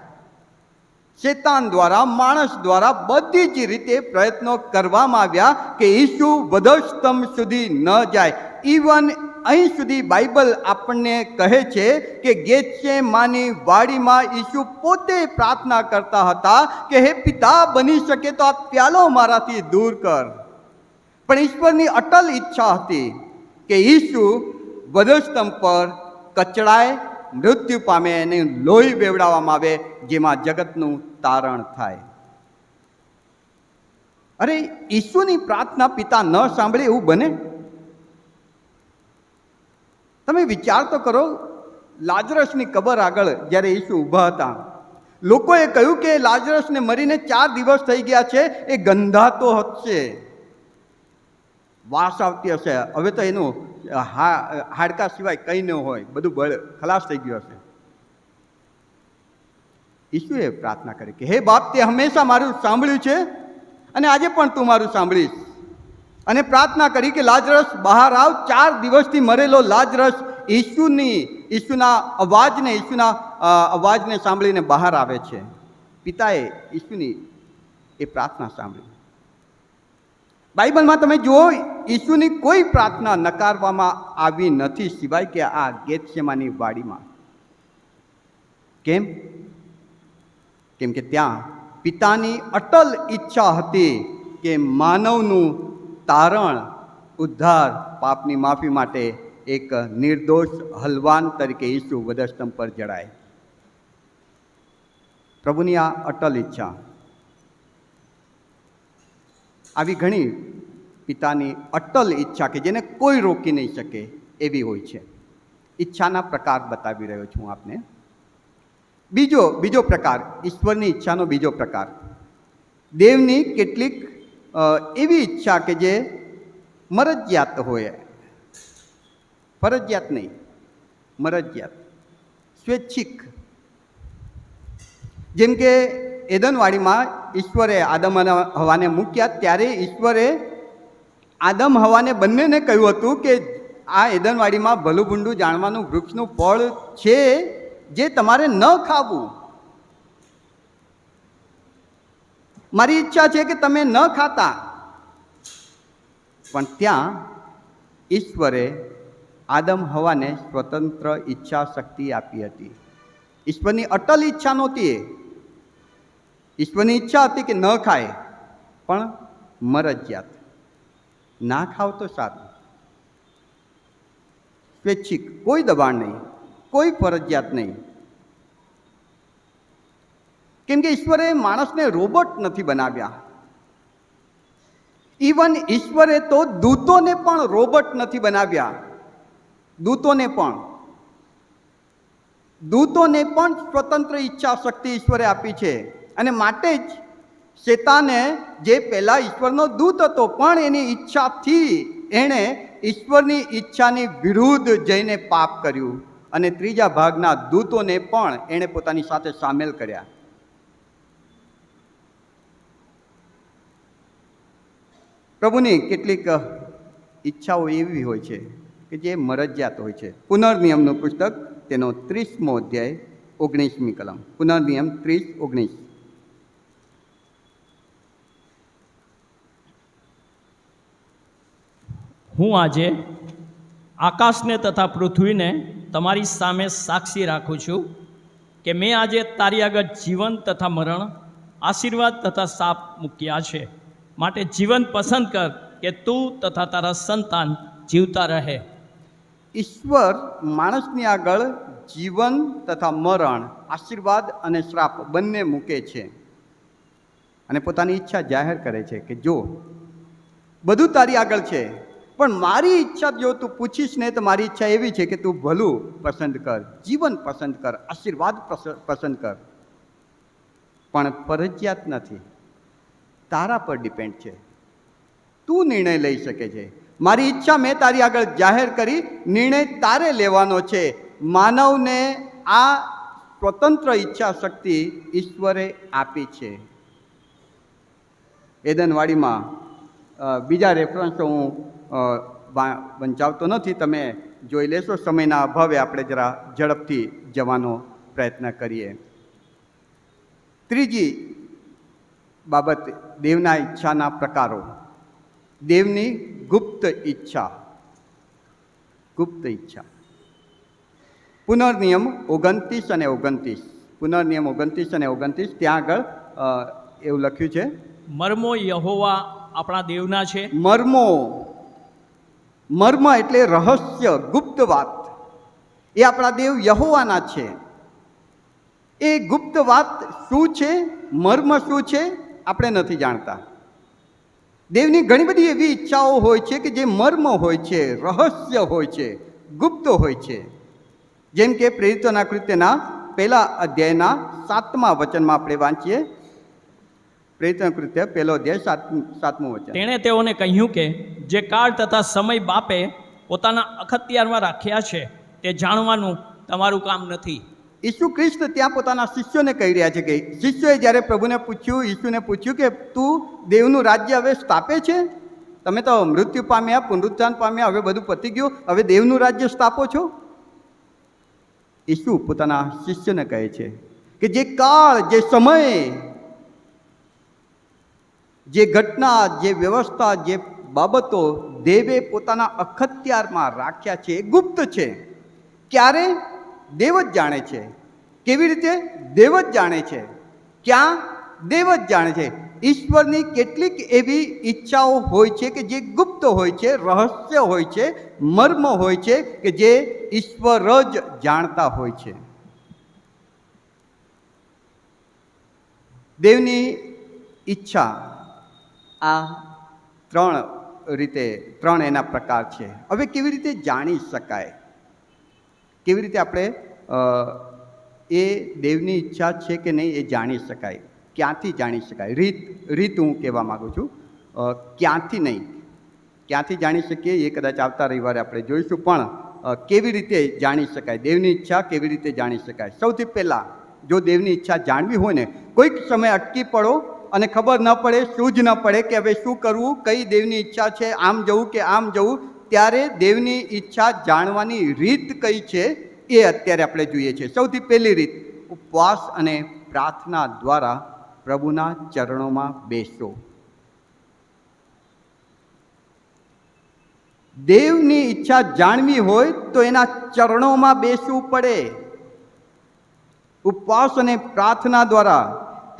Speaker 1: શેતાન દ્વારા, માણસ દ્વારા બધી જ રીતે પ્રયત્નો કરવામાં આવ્યા કે ઈસુ વધસ્તંભ સુધી ન જાય. ઇવન અહીં સુધી બાઇબલ આપણને કહે છે કે ગેત્સેમાની વાડીમાં ઈસુ પોતે પ્રાર્થના કરતા હતા કે હે પિતા, બની શકે તો આ પ્યાલો મારાથી દૂર કર. પણ ઈશ્વરની અટલ ઈચ્છા હતી કે ઈસુ વધસ્તંભ પર કચડાય, મૃત્યુ પામે એને લોહી બેવડાવવામાં આવે, જેમાં જગતનું તારણ થાય. અરે ઈસુની પ્રાર્થના પિતા ન સાંભળે એવું બને? તમે વિચાર તો કરો, લાજરસની કબર આગળ જ્યારે ઈસુ ઊભા હતા, લોકોએ કહ્યું કે લાજરસને મરીને 4 દિવસ થઈ ગયા છે, એ ગંધાતો હશે, વાસ આવતી હશે, હવે તો એનું હાડકા સિવાય કંઈ ન હોય, બધું બળ ખલાસ થઈ ગયું હશે. ઈસુએ પ્રાર્થના કરી કે હે બાપ, તે હંમેશા મારું સાંભળ્યું છે અને આજે પણ તું મારું સાંભળીશ. અને પ્રાર્થના કરી કે લાજરસ બહાર આવ. 4 દિવસથી મરેલો લાજરસ ઈસુના અવાજને સાંભળીને બહાર આવે છે. પિતાએ ઈસુની એ પ્રાર્થના સાંભળી. બાઇબલમાં તમે જુઓ, ઈસુની કોઈ પ્રાર્થના નકારવામાં આવી નથી, સિવાય કે આ ગેતસેમાની વાડીમાં. કેમ કે ત્યાં પિતાની અટલ ઈચ્છા હતી કે માનવનું તારણ, ઉદ્ધાર, પાપની માફી માટે એક નિર્દોષ હલવાન તરીકે ઈસુ વધસ્તંભ પર જડાય. પ્રભુની આ અટલ ઈચ્છા. આવી ઘણી પિતાની અટલ ઈચ્છા કે જેને કોઈ રોકી નહીં શકે એવી હોય છે. ઈચ્છાના પ્રકાર બતાવી રહ્યો છું આપને. બીજો પ્રકાર, ઈશ્વરની ઈચ્છાનો બીજો પ્રકાર. દેવની કેટલીક એવી ઈચ્છા કે જે મરજિયાત હોય, ફરજિયાત નહીં, મરજિયાત, સ્વૈચ્છિક. જેમ કે એદનવાડીમાં ઈશ્વરે આદમ અને હવાને મૂક્યા, ત્યારે ઈશ્વરે આદમ હવાને બંનેને કહ્યું હતું કે આ એદનવાડીમાં ભલું ભૂંડું જાણવાનું વૃક્ષનું ફળ છે જે તમારે ન ખાવું. મારી ઈચ્છા છે કે તમે ન ખાતા. પણ ત્યાં ઈશ્વરે આદમ હવાને સ્વતંત્ર ઈચ્છા શક્તિ આપી હતી. ઈશ્વરની અટલ ઈચ્છા નહોતી એ. ઈશ્વરની ઈચ્છા હતી કે ન ખાય, પણ મરજિયાત. ના ખાવ તો સારું, સ્વૈચ્છિક, કોઈ દબાણ નહીં, કોઈ ફરજિયાત નહીં. કેમ કે ઈશ્વરે માણસને રોબોટ નથી બનાવ્યા. ઇવન ઈશ્વરે તો દૂતોને પણ રોબોટ નથી બનાવ્યા. દૂતોને પણ સ્વતંત્ર ઈચ્છા શક્તિ ઈશ્વરે આપી છે. અને માટે જ શેતાને, જે પહેલા ઈશ્વરનો દૂત હતો, પણ એની ઈચ્છાથી એણે ઈશ્વરની ઈચ્છાની વિરુદ્ધ જઈને પાપ કર્યું. અને 3જા ભાગના દૂતોને પણ એણે પોતાની સાથે સામેલ કર્યા. પ્રભુની કેટલીક ઈચ્છાઓ એવી હોય છે કે જે મરજિયાત હોય છે. પુનર્નિયમનું પુસ્તક, તેનો 30મો અધ્યાય, 19મી કલમ. પુનર્નિયમ 30:19.
Speaker 2: હું આજે આકાશને તથા પૃથ્વીને તમારી સામે સાક્ષી રાખું છું કે મેં આજે તારી આગળ જીવન તથા મરણ, આશીર્વાદ તથા શાપ મૂક્યા છે. માટે જીવન પસંદ કર કે તું તથા તારા સંતાન જીવતા રહે.
Speaker 1: ઈશ્વર માણસની આગળ જીવન તથા મરણ, આશીર્વાદ અને શ્રાપ બંને મૂકે છે. અને પોતાની ઈચ્છા જાહેર કરે છે કે જો બધું તારી આગળ છે, પણ મારી ઈચ્છા જો તું પૂછીશ ને, તો મારી ઈચ્છા એવી છે કે તું ભલું પસંદ કર, જીવન પસંદ કર, આશીર્વાદ પસંદ કર. પણ ફરજિયાત નથી, તારા પર ડિપેન્ડ છે. તું નિર્ણય લઈ શકે છે. મારી ઈચ્છા મેં તારી આગળ જાહેર કરી, નિર્ણય તારે લેવાનો છે. માનવને આ સ્વતંત્ર ઈચ્છા શક્તિ ઈશ્વરે આપી છે. એદનવાડીમાં બીજા રેફરન્સ હું વંચાવતો નથી, તમે જોઈ લેશો. સમયના અભાવે આપણે જરા ઝડપથી જવાનો પ્રયત્ન કરીએ. 3જી બાબત, દેવના ઈચ્છાના પ્રકારો. દેવની ગુપ્ત ઈચ્છા. પુનર્નિયમ 29 અને 29. પુનર્નિયમ 29 અને 29, ત્યાં આગળ એવું લખ્યું છે,
Speaker 2: મર્મો યહોવા આપણા દેવના છે. મર્મ
Speaker 1: એટલે રહસ્ય, ગુપ્ત વાત. એ આપણા દેવ યહોવાના છે. એ ગુપ્ત વાત શું છે, મર્મ શું છે, આપણે નથી જાણતા. દેવની ઘણી બધી એવી ઈચ્છાઓ હોય છે કે જે મર્મ હોય છે, રહસ્ય હોય છે, ગુપ્ત હોય છે. જેમ કે પ્રેરિતોના કૃત્યના 1 અધ્યાયના 7મા વચનમાં આપણે વાંચીએ. પ્રેરિતોના કૃત્ય 1 અધ્યાય 7મું વચન.
Speaker 2: તેણે તેઓને કહ્યું કે જે કાળ તથા સમય બાપે પોતાના અખત્યારમાં રાખ્યા છે તે જાણવાનું તમારું કામ નથી.
Speaker 1: ઈસુ ખ્રિસ્ત ત્યાં પોતાના શિષ્યોને કહી રહ્યા છે કે શિષ્યોએ જ્યારે પ્રભુને પૂછ્યું, ઈસુને પૂછ્યું કે તું દેવનું રાજ્ય હવે સ્થાપે છે, તમે તો મૃત્યુ પામ્યા, પુનરુત્થાન પામ્યા, હવે બધું પતી ગયું, હવે દેવનું રાજ્ય સ્થાપો છો? ઈસુ પોતાના શિષ્યને કહે છે કે જે કાળ, જે સમય, જે ઘટના, જે વ્યવસ્થા, જે બાબતો દેવે પોતાના અખત્યારમાં રાખ્યા છે એ ગુપ્ત છે. ક્યારે? દેવ જ જાણે છે. કેવી રીતે? દેવ જ જાણે છે. ક્યાં? દેવ જ જાણે છે. ઈશ્વરની કેટલીક એવી ઈચ્છાઓ હોય છે કે જે ગુપ્ત હોય છે, રહસ્ય હોય છે, મર્મ હોય છે, કે જે ઈશ્વર જ જાણતા હોય છે. દેવની ઈચ્છા આ ત્રણ એના પ્રકાર છે. હવે કેવી રીતે જાણી શકાય? કેવી રીતે આપણે એ દેવની ઈચ્છા છે કે નહીં એ જાણી શકાય? ક્યાંથી જાણી શકાય? રીત હું કહેવા માગું છું, ક્યાંથી નહીં. ક્યાંથી જાણી શકીએ એ કદાચ આવતા રવિવારે આપણે જોઈશું, પણ કેવી રીતે જાણી શકાય? દેવની ઈચ્છા કેવી રીતે જાણી શકાય? સૌથી પહેલાં જો દેવની ઈચ્છા જાણવી હોય ને, કોઈક સમય અટકી પડો અને ખબર ન પડે, સૂઝ ન પડે કે હવે શું કરવું, કઈ દેવની ઈચ્છા છે, આમ જવું કે આમ જવું, ત્યારે દેવની ઈચ્છા જાણવાની રીત કઈ છે એ અત્યારે આપણે જોઈએ છીએ. સૌથી પહેલી રીત, ઉપવાસ અને પ્રાર્થના દ્વારા પ્રભુના ચરણોમાં બેસો. દેવની ઈચ્છા જાણવી હોય તો એના ચરણોમાં બેસવું પડે. ઉપવાસ અને પ્રાર્થના દ્વારા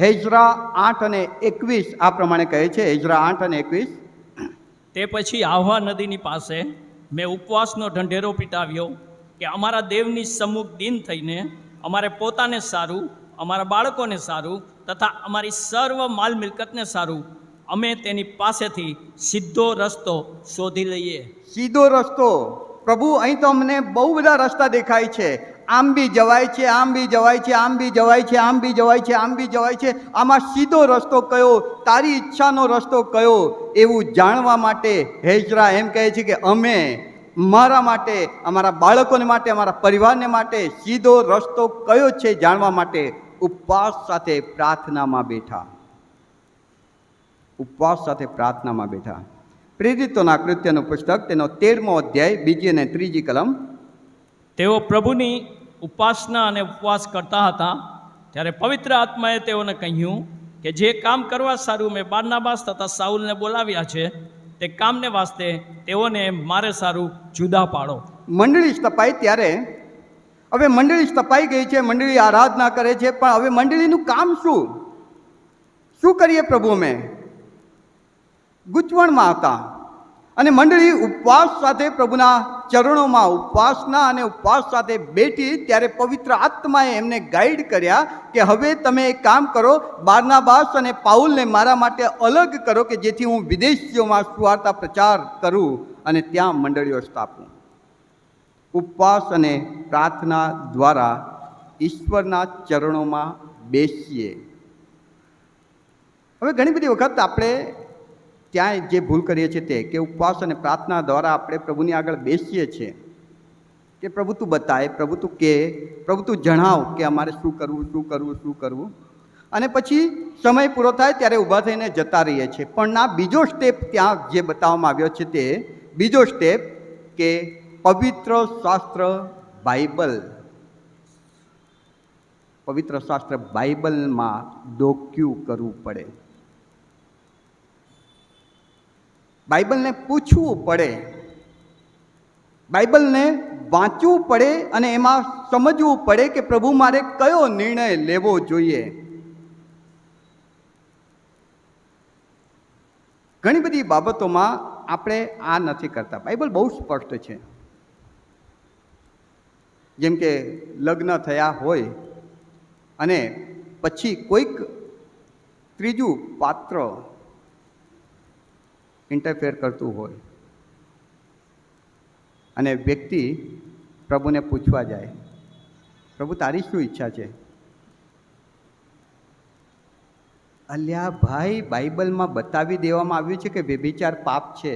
Speaker 1: હેઝરા 8:21 આ પ્રમાણે કહે છે. હેઝરા 8:21.
Speaker 2: તે પછી આહવા નદીની પાસે મેં ઉપવાસનો ઢંઢેરો પીટાવ્યો કે અમારા દેવની સમ્મુખ દીન થઈને અમારે પોતાને સારું, અમારા બાળકોને સારું તથા અમારી સર્વ માલ મિલકતને સારું અમે તેની પાસેથી સીધો રસ્તો શોધી લઈએ.
Speaker 1: સીધો રસ્તો. પ્રભુ, અહીં તો અમને બહુ બધા રસ્તા દેખાય છે. આમ બી જવાય છે, આમ બી જવાય છે, આમ બી જવાય છે, આમ બી જવાય છે, આમ બી જવાય છે. આમાં સીધો રસ્તો કયો? તારી ઈચ્છાનો રસ્તો કયો? એવું જાણવા માટે હેઝરા એમ કહે છે કે અમે મારા માટે, અમારા બાળકોને માટે, અમારા પરિવારને માટે સીધો રસ્તો કયો છે જાણવા માટે ઉપવાસ સાથે પ્રાર્થનામાં બેઠા. ઉપવાસ સાથે પ્રાર્થનામાં બેઠા. પ્રેરિતોના કૃત્યનું પુસ્તક તેનો 13મો અધ્યાય 2 અને 3 કલમ.
Speaker 2: તેઓ પ્રભુની ઉપાસના અને ઉપવાસ કરતા હતા ત્યારે પવિત્ર આત્માએ તેઓને કહ્યું કે જે કામ કરવા સારું મેં બારનાબાસ તથા સાઉલને બોલાવ્યા છે તે કામને વાસ્તે તેઓને મારે સારું જુદા પાડો.
Speaker 1: મંડળી સ્થપાઈ ત્યારે, હવે મંડળી સ્થપાઈ ગઈ છે, મંડળી આરાધના કરે છે, પણ હવે મંડળીનું કામ શું? શું કરીએ પ્રભુ? અમે ગૂંચવણમાં હતા અને મંડળી ઉપવાસ સાથે પ્રભુના ચરણોમાં ઉપવાસના અને ઉપવાસ સાથે બેઠી ત્યારે પવિત્ર આત્માએ એમને ગાઈડ કર્યા કે હવે તમે એક કામ કરો, બારનાબાસ અને પાઉલને મારા માટે અલગ કરો કે જેથી હું વિદેશીઓમાં સુવાર્તા પ્રચાર કરું અને ત્યાં મંડળીઓ સ્થાપું. ઉપવાસ અને પ્રાર્થના દ્વારા ઈશ્વરના ચરણોમાં બેસીએ. હવે ઘણી બધી વખત આપણે ત્યાં જે ભૂલ કરીએ છીએ તે કે ઉપવાસ અને પ્રાર્થના દ્વારા આપણે પ્રભુની આગળ બેસીએ છીએ કે પ્રભુ તું બતાય, પ્રભુ તું કે, પ્રભુ તું જણાવ કે અમારે શું કરવું, શું કરવું, શું કરવું, અને પછી સમય પૂરો થાય ત્યારે ઊભા થઈને જતા રહીએ છીએ. પણ ના, બીજો સ્ટેપ ત્યાં જે બતાવવામાં આવ્યો છે તે બીજો સ્ટેપ કે પવિત્ર શાસ્ત્ર બાઇબલ, પવિત્ર શાસ્ત્ર બાઇબલમાં ડોક્યું કરવું પડે. બાઇબલને પૂછવું પડે, બાઇબલને વાંચવું પડે અને એમાં સમજવું પડે કે પ્રભુ મારે કયો નિર્ણય લેવો જોઈએ. ઘણી બધી બાબતોમાં આપણે આ નથી કરતા. બાઇબલ બહુ સ્પષ્ટ છે. જેમ કે લગ્ન થયા હોય અને પછી કોઈક ત્રીજું પાત્ર ઇન્ટરફેર કરતું હોય અને વ્યક્તિ પ્રભુને પૂછવા જાય, પ્રભુ તારી શું ઈચ્છા છે? અલ્યા ભાઈ, બાઇબલમાં બતાવી દેવામાં આવ્યું છે કે વ્યભિચાર પાપ છે.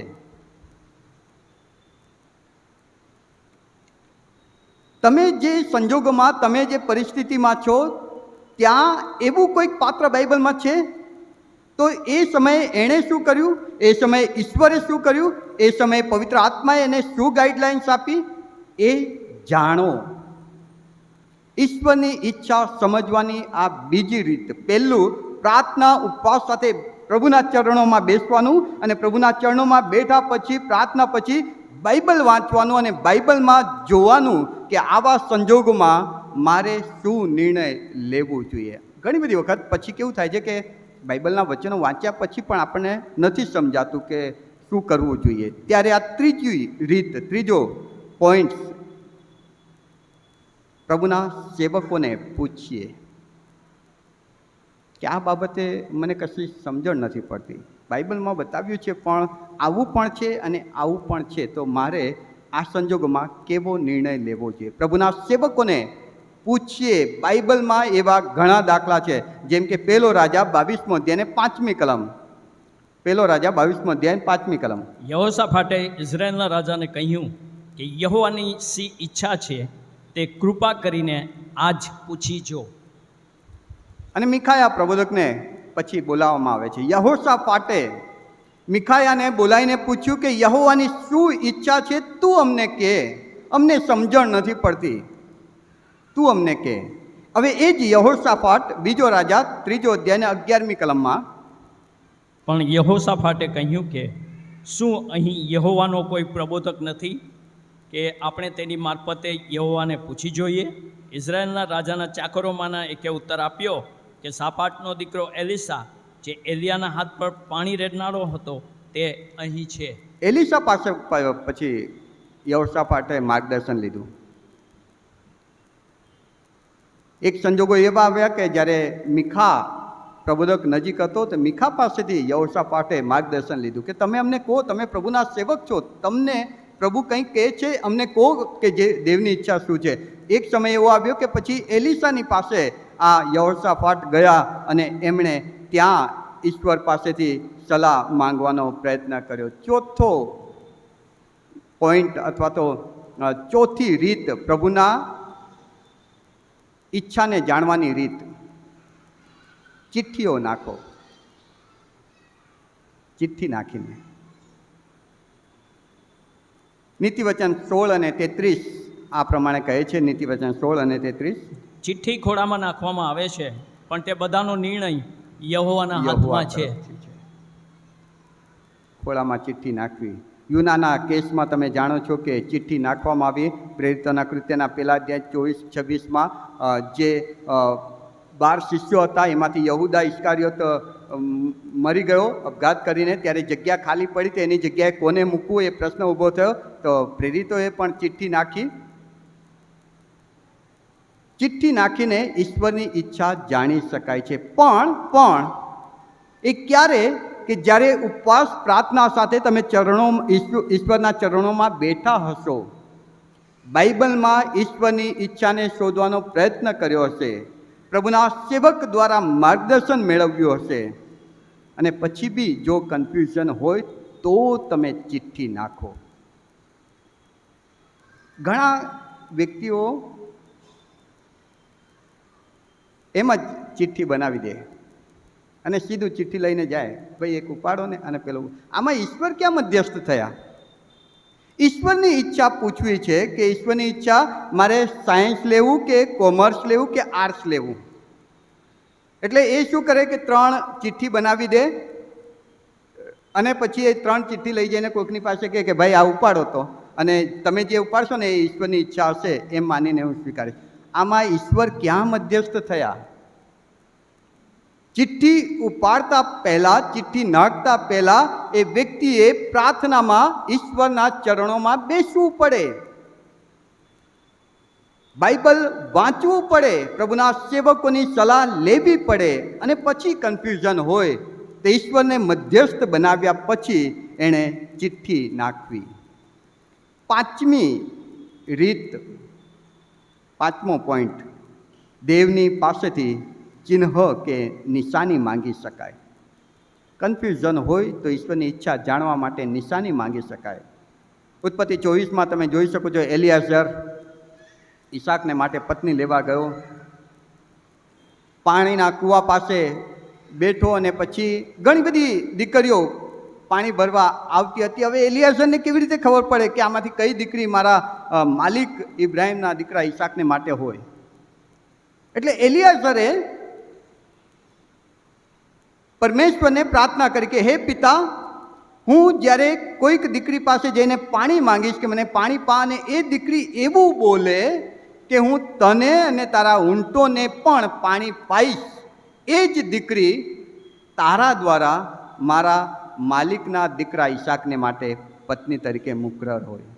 Speaker 1: તમે જે સંજોગોમાં, તમે જે પરિસ્થિતિમાં છો, ત્યાં એવું કોઈક પાત્ર બાઇબલમાં છે તો એ સમયે એણે શું કર્યું, એ સમયે ઈશ્વરે શું કર્યું, એ સમયે પવિત્ર આત્માએ એને શું ગાઈડલાઇન્સ આપી, એ જાણો. ઈશ્વરની ઈચ્છા સમજવાની આ બીજી રીત. પહેલું, પ્રાર્થના ઉપવાસ સાથે પ્રભુના ચરણોમાં બેસવાનું, અને પ્રભુના ચરણોમાં બેઠા પછી, પ્રાર્થના પછી બાઇબલ વાંચવાનું અને બાઇબલમાં જોવાનું કે આવા સંજોગોમાં મારે શું નિર્ણય લેવું જોઈએ. ઘણી બધી વખત પછી કેવું થાય છે કે બાઇબલના વચનો વાંચ્યા પછી પણ આપણને નથી સમજાતું કે શું કરવું જોઈએ. ત્યારે આ ત્રીજી રીત, ત્રીજો પોઈન્ટ, પ્રભુના સેવકોને પૂછીએ કે આ બાબતે મને કશી સમજણ નથી પડતી, બાઇબલમાં બતાવ્યું છે પણ આવું પણ છે અને આવું પણ છે, તો મારે આ સંજોગોમાં કેવો નિર્ણય લેવો જોઈએ. પ્રભુના સેવકોને પૂછીએ. બાઇબલમાં એવા ઘણા દાખલા છે, જેમ કે પહેલો રાજા 22મો અધ્યાય 5મી કલમ. પહેલો રાજા 22મો અધ્યાય 5મી કલમ.
Speaker 2: યહોશાફાટે ઇઝરાયલના રાજાને કહ્યું કે યહોવાની સી ઈચ્છા છે તે કૃપા કરીને આજ પૂછી જો.
Speaker 1: અને મિખાયા પ્રબોધકને પછી બોલાવવામાં આવે છે. યહોશાફાટે મિખાયાને બોલાવીને પૂછ્યું કે યહોવાની શું ઈચ્છા છે, તું અમને કહે, અમને સમજણ નથી પડતી, તું અમને કહે. હવે એ જ યહોશાફાટ બીજો રાજા 3જો અધ્યાય 11મી કલમમાં.
Speaker 2: પણ યહોશાફાટે કહ્યું કે શું અહીં યહોવાનો કોઈ પ્રબોધક નથી કે આપણે તેની મારફતે યહોવાને પૂછી જોઈએ? ઇઝરાયલના રાજાના ચાકરોમાંના એકે ઉત્તર આપ્યો કે સાફાટનો દીકરો એલિસા, જે એલિયાના હાથ પર પાણી રેડનારો હતો, તે અહીં છે.
Speaker 1: એલિસા પાસે પછી યહોશાફાટે માર્ગદર્શન લીધું. એક સંજોગો એવા આવ્યા કે જ્યારે મીખા પ્રબોધક નજીક હતો, તો મીખા પાસેથી યહોશાફાટે માર્ગદર્શન લીધું કે તમે અમને કહો, તમે પ્રભુના સેવક છો, તમને પ્રભુ કંઈક કહે છે, અમને કહો કે જે દેવની ઈચ્છા શું છે. એક સમય એવો આવ્યો કે પછી એલિસાની પાસે આ યહોશાફાટ ગયા અને એમણે ત્યાં ઈશ્વર પાસેથી સલાહ માંગવાનો પ્રયત્ન કર્યો. ચોથો પોઈન્ટ અથવા તો ચોથી રીત, પ્રભુના ઈચ્છાને જાણવાની રીત, ચિઠ્ઠીઓ નાખો. ચિઠ્ઠી નાખીને નીતિવચન 16 અને 33 આ પ્રમાણે કહે છે. નીતિવચન 16 અને 33.
Speaker 2: ચિઠ્ઠી ખોળામાં નાખવામાં આવે છે, પણ તે બધાનો નિર્ણય યહોવાના હાથમાં છે.
Speaker 1: ખોળામાં ચિઠ્ઠી નાખવી. યુનાના કેસમાં તમે જાણો છો કે ચિઠ્ઠી નાખવામાં આવી. પ્રેરિતોના કૃત્યના પહેલા અધ્યાય 24-26માં જે 12 શિષ્યો હતા, એમાંથી યહૂદા ઇસ્કારિયોત મરી ગયો અપઘાત કરીને. ત્યારે જગ્યા ખાલી પડી, તો એની જગ્યાએ કોને મૂકવું એ પ્રશ્ન ઊભો થયો. તો પ્રેરિતોએ પણ ચિઠ્ઠી નાખી. ચિઠ્ઠી નાખીને ઈશ્વરની ઈચ્છા જાણી શકાય છે. પણ એ ક્યારે કે જ્યારે ઉપવાસ પ્રાર્થના સાથે તમે ઈશ્વરના ચરણોમાં બેઠા હશો, બાઇબલમાં ઈશ્વરની ઈચ્છાને શોધવાનો પ્રયત્ન કર્યો હશે, પ્રભુના સેવક દ્વારા માર્ગદર્શન મેળવ્યું હશે, અને પછી બી જો કન્ફ્યુઝન હોય તો તમે ચિઠ્ઠી નાખો. ઘણા વ્યક્તિઓ એમ જ ચિઠ્ઠી બનાવી દે અને સીધું ચિઠ્ઠી લઈને જાય, ભાઈ એક ઉપાડો ને અને પેલું. આમાં ઈશ્વર ક્યાં મધ્યસ્થ થયા? ઈશ્વરની ઈચ્છા પૂછવી છે કે ઈશ્વરની ઈચ્છા મારે સાયન્સ લેવું કે કોમર્સ લેવું કે આર્ટ્સ લેવું. એટલે એ શું કરે કે 3 ચિઠ્ઠી બનાવી દે અને પછી એ 3 ચિઠ્ઠી લઈ જઈને કોઈકની પાસે કહે કે ભાઈ આ ઉપાડો તો, અને તમે જે ઉપાડશો ને એ ઈશ્વરની ઈચ્છા હશે એમ માનીને હું સ્વીકારીશ. આમાં ઈશ્વર ક્યાં મધ્યસ્થ થયા? ચિઠ્ઠી ઉપાડતા પહેલાં, ચિઠ્ઠી નાખતા પહેલાં એ વ્યક્તિએ પ્રાર્થનામાં ઈશ્વરના ચરણોમાં બેસવું પડે. બાઇબલ વાંચવું પડે, પ્રભુના સેવકોની સલાહ લેવી પડે, અને પછી કન્ફ્યુઝન હોય તો ઈશ્વરને મધ્યસ્થ બનાવ્યા પછી એણે ચિઠ્ઠી નાખવી. પાંચમી રીત, પાંચમો પોઈન્ટ, દેવની પાસેથી ચિહ્ન કે નિશાની માંગી શકાય. કન્ફ્યુઝન હોય તો ઈશ્વરની ઈચ્છા જાણવા માટે નિશાની માંગી શકાય. ઉત્પત્તિ 24માં તમે જોઈ શકો છો, એલિયાઝર ઈસાકને માટે પત્ની લેવા ગયો, પાણીના કૂવા પાસે બેઠો, અને પછી ઘણી બધી દીકરીઓ પાણી ભરવા આવતી હતી. હવે એલિયાઝરને કેવી રીતે ખબર પડે કે આમાંથી કઈ દીકરી મારા માલિક ઇબ્રાહીમના દીકરા ઈસાકને માટે હોય? એટલે એલિયાઝરે પરમેશ્વરને પ્રાર્થના કરી કે હે પિતા, હું જ્યારે કોઈક દીકરી પાસે જઈને પાણી માંગીશ કે મને પાણી પા, અને એ દીકરી એવું બોલે કે હું તને અને તારા ઊંટોને પણ પાણી પાઈશ, એ જ દીકરી તારા દ્વારા મારા માલિકના દીકરા ઈસાકને માટે પત્ની તરીકે મુકરર હોય.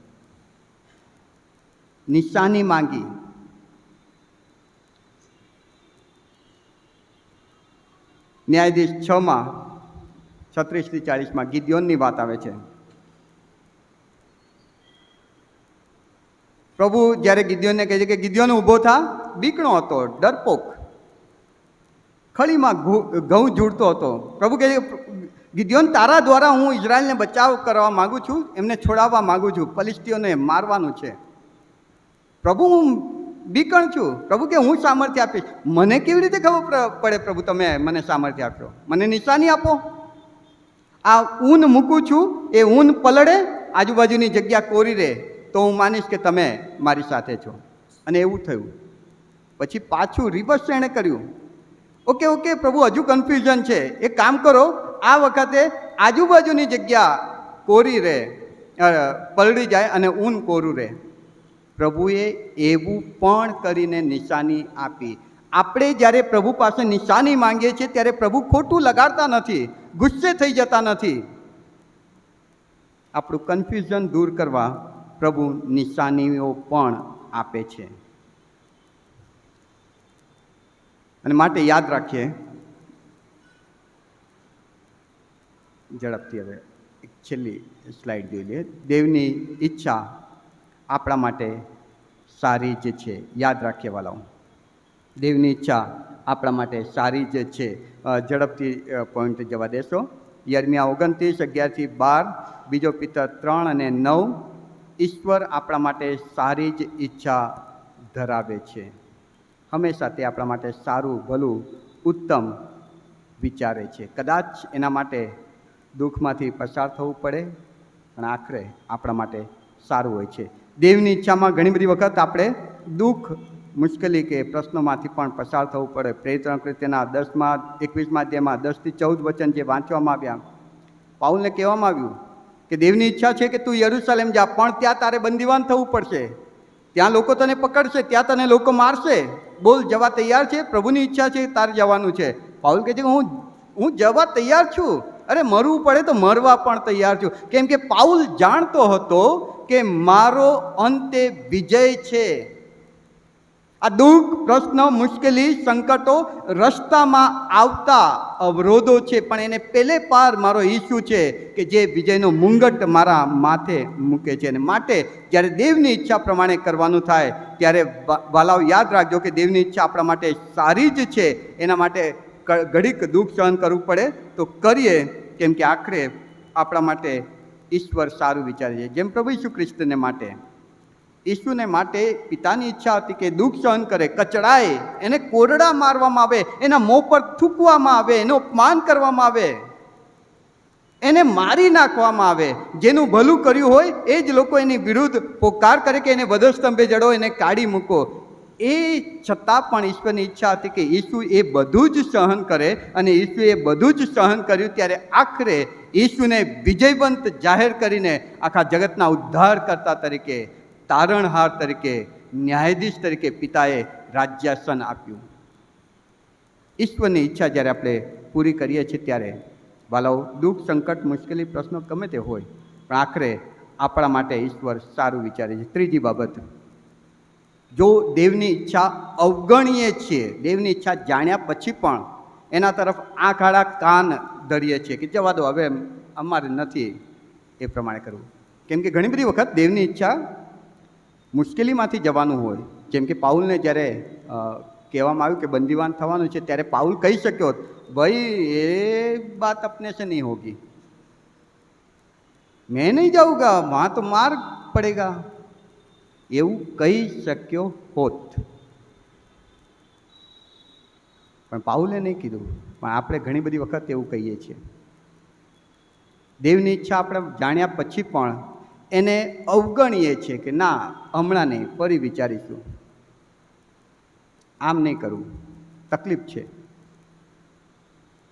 Speaker 1: નિશાની માંગી. ન્યાયાધીશ 6માં 36થી 40માં ગિદિયોનની વાત આવે છે. પ્રભુ જ્યારે ગિદિયોનને કહે છે કે ગિદિયોન ઊભો થા, બીકણો હતો, ડરપોક, ખળીમાં ઘઉં ઝૂડતો હતો. પ્રભુ કહે છે ગિદિયોન, તારા દ્વારા હું ઇઝરાયલને બચાવ કરવા માગું છું, એમને છોડાવવા માગું છું, ફલિસ્તીઓને મારવાનું છે. પ્રભુ, હું બીકણ છું. પ્રભુ કે હું સામર્થ્ય આપીશ. મને કેવી રીતે ખબર પડે પ્રભુ તમે મને સામર્થ્ય આપશો? મને નિશાની આપો. આ ઊન મૂકું છું, એ ઊન પલળે, આજુબાજુની જગ્યા કોરી રહે તો હું માનીશ કે તમે મારી સાથે છો. અને એવું થયું. પછી પાછું રિવર્સ એણે કર્યું. ઓકે પ્રભુ, હજુ કન્ફ્યુઝન છે, એક કામ કરો, આ વખતે આજુબાજુની જગ્યા કોરી રહે, પલળી જાય અને ઊન કોરું રહે. પ્રભુએ એવું પણ કરીને નિશાની આપી. આપણે જ્યારે પ્રભુ પાસે નિશાની માંગીએ છીએ ત્યારે પ્રભુ ખોટું લગાડતા નથી, ગુસ્સે થઈ જતા નથી. આપણું કન્ફ્યુઝન દૂર કરવા પ્રભુ નિશાનીઓ પણ આપે છે. અને માટે યાદ રાખીએ, ઝડપથી હવે એક છેલ્લી સ્લાઇડ જોઈ લઈએ. દેવની ઈચ્છા આપણા માટે સારી જ છે. યાદ રાખીએ વાલાઓ, દેવની ઈચ્છા આપણા માટે સારી જ છે. ઝડપથી પોઈન્ટ જવા દેશો. યર્મિયા 29:11-12, બીજો પિતર 3 અને 9. ઈશ્વર આપણા માટે સારી જ ઈચ્છા ધરાવે છે. હંમેશા તે આપણા માટે સારું, ભલું, ઉત્તમ વિચારે છે. કદાચ એના માટે દુઃખમાંથી પસાર થવું પડે, પણ આખરે આપણા માટે સારું હોય છે. દેવની ઈચ્છામાં ઘણી બધી વખત આપણે દુઃખ, મુશ્કેલી કે પ્રશ્નોમાંથી પણ પસાર થવું પડે. પ્રેરિતોના કૃત્યના 10-21 અધ્યાયમાં 10-14 વચન જે વાંચવામાં આવ્યા, પાઉલને કહેવામાં આવ્યું કે દેવની ઈચ્છા છે કે તું યરૂશલેમ જા, પણ ત્યાં તારે બંદીવાન થવું પડશે, ત્યાં લોકો તને પકડશે, ત્યાં તને લોકો મારશે. બોલ, જવા તૈયાર છે? પ્રભુની ઈચ્છા છે તારે જવાનું છે. પાઉલ કહે છે કે હું જવા તૈયાર છું. અરે મરવું પડે તો મરવા પણ તૈયાર છું. કેમ કે પાઉલ જાણતો હતો કે મારો અંતે વિજય છે. આ દુઃખ, પ્રશ્ન, મુશ્કેલી, સંકટો રસ્તામાં આવતા અવરોધો છે, પણ એને પેલે પાર મારો ઈસુ છે કે જે વિજયનો મુંગટ મારા માથે મૂકે છે. અને માટે જ્યારે દેવની ઈચ્છા પ્રમાણે કરવાનું થાય ત્યારે વાલાઓ યાદ રાખજો કે દેવની ઈચ્છા આપણા માટે સારી જ છે. એના માટે ઘડીક દુઃખ સહન કરવું પડે તો કરીએ, કેમ કે આખરે આપણા માટે ઈશ્વર સારું વિચારે છે. જેમ પ્રભુ ઈસુ ખ્રિસ્તને માટે, ઈસુને માટે પિતાની ઈચ્છા હતી કે દુઃખ સહન કરે, કચડાય, એને કોરડા મારવામાં આવે, એના મોં પર થૂકવામાં આવે, એનું અપમાન કરવામાં આવે, એને મારી નાખવામાં આવે. જેનું ભલું કર્યું હોય એ જ લોકો એની વિરુદ્ધ પોકાર કરે કે એને વધસ્તંભે જડો, એને કાઢી મૂકો. એ છતાં પણ ઈશ્વરની ઈચ્છા હતી કે ઈસુ એ બધું જ સહન કરે, અને ઈસુ એ બધું જ સહન કર્યું. ત્યારે આખરે ઈસુને વિજયવંત જાહેર કરીને આખા જગતના ઉદ્ધારકર્તા તરીકે, તારણહાર તરીકે, ન્યાયાધીશ તરીકે પિતાએ રાજ્યાસન આપ્યું. ઈશ્વરની ઈચ્છા જ્યારે આપણે પૂરી કરીએ છીએ ત્યારે વાલાઓ, દુઃખ, સંકટ, મુશ્કેલી, પ્રશ્નો ગમે તે હોય, પણ આખરે આપણા માટે ઈશ્વર સારું વિચારે છે. ત્રીજી બાબત, જો દેવની ઈચ્છા અવગણીએ છીએ, દેવની ઈચ્છા જાણ્યા પછી પણ એના તરફ આંખ આડા કાન ધરીએ છીએ કે જવા દો, હવે અમારે નથી એ પ્રમાણે કરવું. કેમ કે ઘણી બધી વખત દેવની ઈચ્છા મુશ્કેલીમાંથી જવાનું હોય. જેમ કે પાઉલને જ્યારે કહેવામાં આવ્યું કે બંદીવાન થવાનું છે, ત્યારે પાઉલ કહી શક્યો, ભાઈ એ બાત अपने से नहीं होगी, मैं नहीं जाऊंगा, वहां तो मार पड़ेगा, એવું કહી શક્યો હોત. પણ પાઉલે નહીં કીધું. પણ આપણે ઘણી બધી વખત એવું કહીએ છીએ. દેવની ઈચ્છા આપણે જાણ્યા પછી પણ એને અવગણીએ છીએ કે ના, હમણાં નહીં, ફરી વિચારીશું, આમ નહીં કરવું, તકલીફ છે.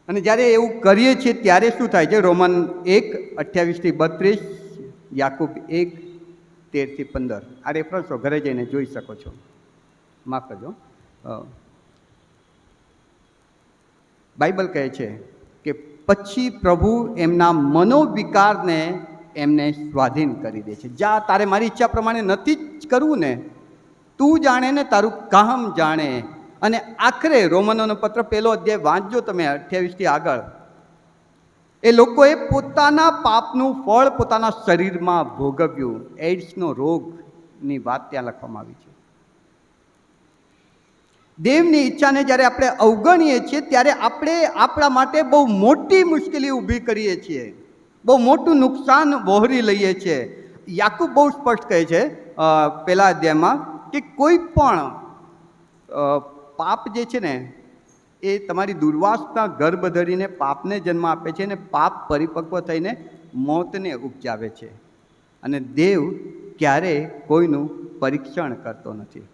Speaker 1: અને જ્યારે એવું કરીએ છીએ ત્યારે શું થાય છે? રોમન 1:28-32, યાકૂબ 1:13-15 આ રેફરન્સો ઘરે જઈને જોઈ શકો છો. માફ કરજો. બાઇબલ કહે છે કે પછી પ્રભુ એમના મનોવિકારને એમને સ્વાધીન કરી દે છે. જા, તારે મારી ઈચ્છા પ્રમાણે નથી જ કરવું ને, તું જાણે ને તારું કામ જાણે. અને આખરે રોમનોનો પત્ર 1 અધ્યાય વાંચજો તમે 28થી આગળ. એ લોકોએ પોતાના પાપનું ફળ પોતાના શરીરમાં ભોગવ્યું. એઇડ્સનો રોગની વાત ત્યાં લખવામાં આવી છે. દેવની ઈચ્છાને જ્યારે આપણે અવગણીએ છીએ ત્યારે આપણે આપણા માટે બહુ મોટી મુશ્કેલી ઊભી કરીએ છીએ, બહુ મોટું નુકસાન વહોરી લઈએ છીએ. યાકૂબ બહુ સ્પષ્ટ કહે છે 1 અધ્યાયમાં કે કોઈ પણ પાપ જે છે ને એ તમારી દુર્વાસના ગર્ભ ધરીને પાપને જન્મ આપે છે, અને પાપ પરિપક્વ થઈને મોતને ઉપજાવે છે. અને દેવ ક્યારેય કોઈનું પરીક્ષણ કરતો નથી.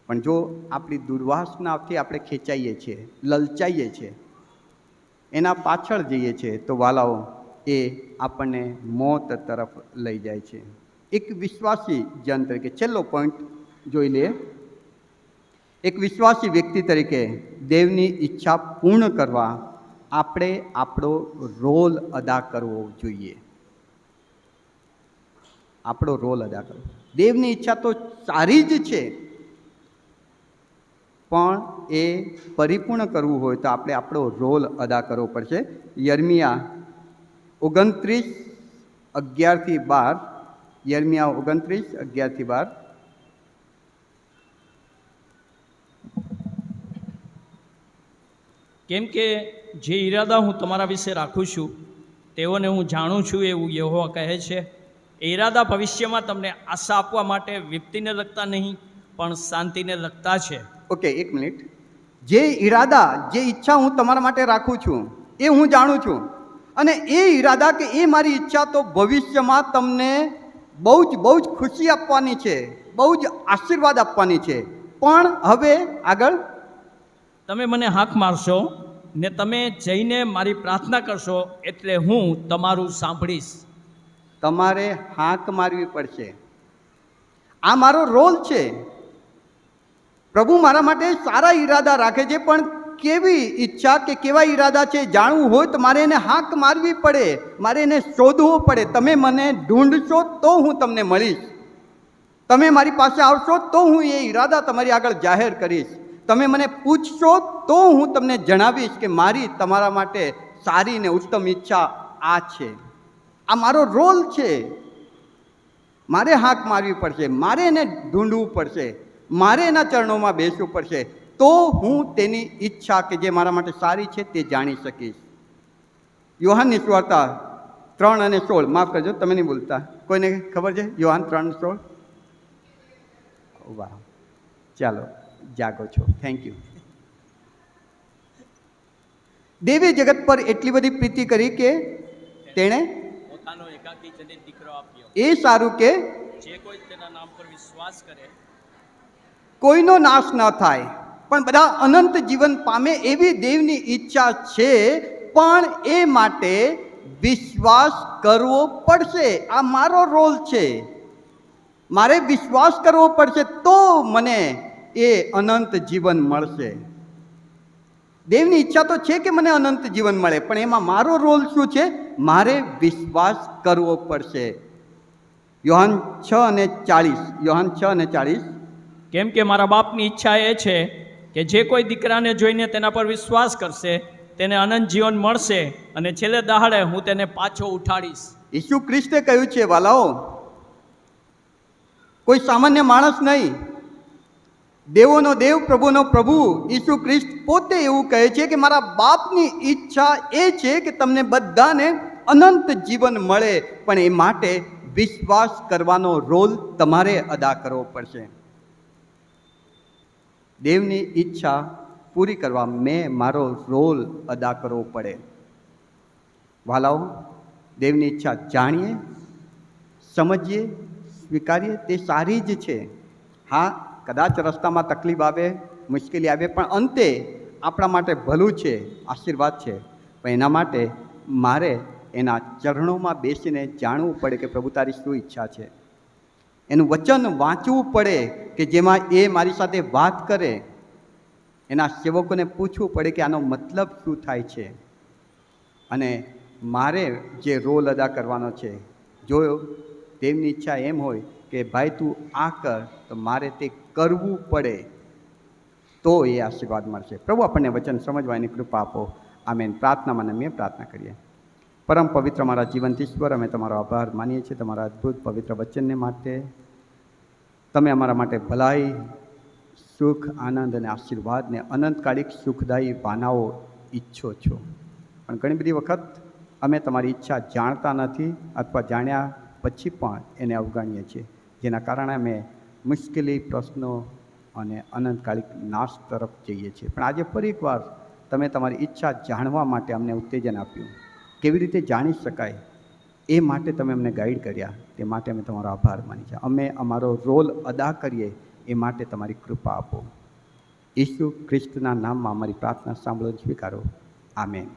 Speaker 1: પણ જો આપણી દુર્વાસનાથી આપણે ખેંચાઈએ છીએ, લલચાઈએ છીએ, એના પાછળ જઈએ છીએ, તો વાલાઓ એ આપણને મોત તરફ લઈ જાય છે. એક વિશ્વાસી જન તરીકે છેલ્લો પોઈન્ટ જોઈ લઈએ. એક વિશ્વાસી વ્યક્તિ તરીકે દેવની ઈચ્છા પૂર્ણ કરવા આપણે આપણો રોલ અદા કરવો જોઈએ. આપણો રોલ અદા કરવો. દેવની ઈચ્છા તો સારી જ છે, પણ એ પરિપૂર્ણ કરવું હોય તો આપણે આપણો રોલ અદા કરવો પડશે. યર્મિયા 29:11-12, યર્મિયા 29:11-12.
Speaker 2: કેમ કે જે ઈરાદા હું તમારા વિશે રાખું છું તેઓને હું જાણું છું, એવું યહોવા કહે છે. એ ઈરાદા ભવિષ્યમાં તમને આશા આપવા માટે વિપત્તિને લગતા નહીં, પણ શાંતિને લગતા છે.
Speaker 1: ઓકે, એક મિનિટ. જે ઈરાદા, જે ઈચ્છા હું તમારા માટે રાખું છું એ હું જાણું છું, અને એ ઈરાદા કે એ મારી ઈચ્છા તો ભવિષ્યમાં તમને બહુ જ ખુશી આપવાની છે, બહુ જ આશીર્વાદ આપવાની છે. પણ હવે આગળ
Speaker 2: તમે મને હાક મારશો ને તમે જઈને મારી પ્રાર્થના કરશો, એટલે હું તમારું સાંભળીશ.
Speaker 1: તમારે હાક મારવી પડશે. આ મારો રોલ છે. પ્રભુ મારા માટે સારા ઈરાદા રાખે છે, પણ કેવી ઈચ્છા કે કેવા ઈરાદા છે જાણવું હોય તો મારે એને હાક મારવી પડે, મારે એને શોધવું પડે. તમે મને ઢૂંઢશો તો હું તમને મળીશ. તમે મારી પાસે આવશો તો હું એ ઈરાદા તમારી આગળ જાહેર કરીશ. તમે મને પૂછશો તો હું તમને જણાવીશ કે મારી તમારા માટે સારી ને ઉત્તમ ઈચ્છા આ છે. આ મારો રોલ છે. મારે હાક મારવી પડશે, મારે એને ઢૂંઢવું પડશે, મારે એના ચરણોમાં બેસવું પડશે, તો હું તેની ઈચ્છા કે જે મારા માટે સારી છે તે જાણી શકીશ. યોહાનની સુવાર્તા 3:16. માફ કરજો, તમે નહીં બોલતા. કોઈને ખબર છે યોહાન 3:16? વાહ, ચાલો, જાગો છો. Thank you. દેવે જગત પર એટલી બધી પ્રીતિ કરી કે તેણે
Speaker 2: પોતાનો એકાકી જનિત દીકરો આપ્યો.
Speaker 1: એ સારું કે
Speaker 2: જે કોઈ તેના નામ પર વિશ્વાસ કરે
Speaker 1: કોઈનો નાશ ન થાય, પણ બધા અનંત જીવન પામે, એવી દેવની ઈચ્છા છે. પણ એ માટે વિશ્વાસ કરવો પડશે. આ મારો રોલ છે. મારે વિશ્વાસ કરવો પડશે તો મને એ અનંત જીવન મળશે. દેવની ઈચ્છા તો છે કે મને અનંત જીવન મળે, પણ એમાં મારો રોલ શું છે? મારે વિશ્વાસ કરવો પડશે. યોહાન 6:40.
Speaker 2: કેમ કે મારા બાપની ઈચ્છા એ છે કે જે કોઈ દીકરાને જોઈને તેના પર વિશ્વાસ કરશે તેને અનંત જીવન મળશે, અને છેલ્લે દહાડે હું તેને પાછો ઉઠાડીશ.
Speaker 1: ઈસુ ખ્રિસ્તે કહ્યું છે વાલાઓ, કોઈ સામાન્ય માણસ નહીં, દેવોનો દેવ, પ્રભુનો પ્રભુ ઈસુ ખ્રિસ્ત પોતે એવું કહે છે કે મારા બાપની ઈચ્છા એ છે કે તમને બધાને અનંત જીવન મળે, પણ એ માટે વિશ્વાસ કરવાનો રોલ તમારે અદા કરવો પડશે. દેવની ઈચ્છા પૂરી કરવા મેં મારો રોલ અદા કરવો પડે. વાલાઓ, દેવની ઈચ્છા જાણીએ, સમજીએ, સ્વીકારીએ તે સારી જ છે. હા, કદાચ રસ્તામાં તકલીફ આવે, મુશ્કેલી આવે, પણ અંતે આપણા માટે ભલું છે, આશીર્વાદ છે. પણ એના માટે મારે એના ચરણોમાં બેસીને જાણવું પડે કે પ્રભુ તારી શું ઈચ્છા છે. એનું વચન વાંચવું પડે કે જેમાં એ મારી સાથે વાત કરે. એના સેવકોને પૂછવું પડે કે આનો મતલબ શું થાય છે, અને મારે જે રોલ અદા કરવાનો છે, જો દેવની ઈચ્છા એમ હોય કે ભાઈ તું આ કર, તો મારે તે કરવું પડે, તો એ આશીર્વાદ મળશે. પ્રભુ આપણને વચન સમજવાની કૃપા આપો. આમેન. પ્રાર્થનામાં મેં પ્રાર્થના કરીએ. પરમ પવિત્ર મારા જીવંત ઈશ્વર, અમે તમારો આભાર માનીએ છીએ તમારા અદ્ભુત પવિત્ર વચનને માટે. તમે અમારા માટે ભલાઈ, સુખ, આનંદ અને આશીર્વાદને અનંતકાલિક સુખદાયી વાનાઓ ઈચ્છો છો. પણ ઘણી બધી વખત અમે તમારી ઈચ્છા જાણતા નથી, અથવા જાણ્યા પછી પણ એને અવગણીએ છીએ, જેના કારણે અમે મુશ્કેલી, પ્રશ્નો અને અનંતકાલિક નાશ તરફ જઈએ છીએ. પણ આજે ફરી એકવાર તમે તમારી ઈચ્છા જાણવા માટે અમને ઉત્તેજન આપ્યું. કેવી રીતે જાણી શકાય એ માટે તમે અમને ગાઈડ કર્યા. તે માટે અમે તમારો આભાર માની છે. અમે અમારો રોલ અદા કરીએ એ માટે તમારી કૃપા આપો. ઈસુ ખ્રિસ્તના નામમાં અમારી પ્રાર્થના સાંભળો, સ્વીકારો. આમેન.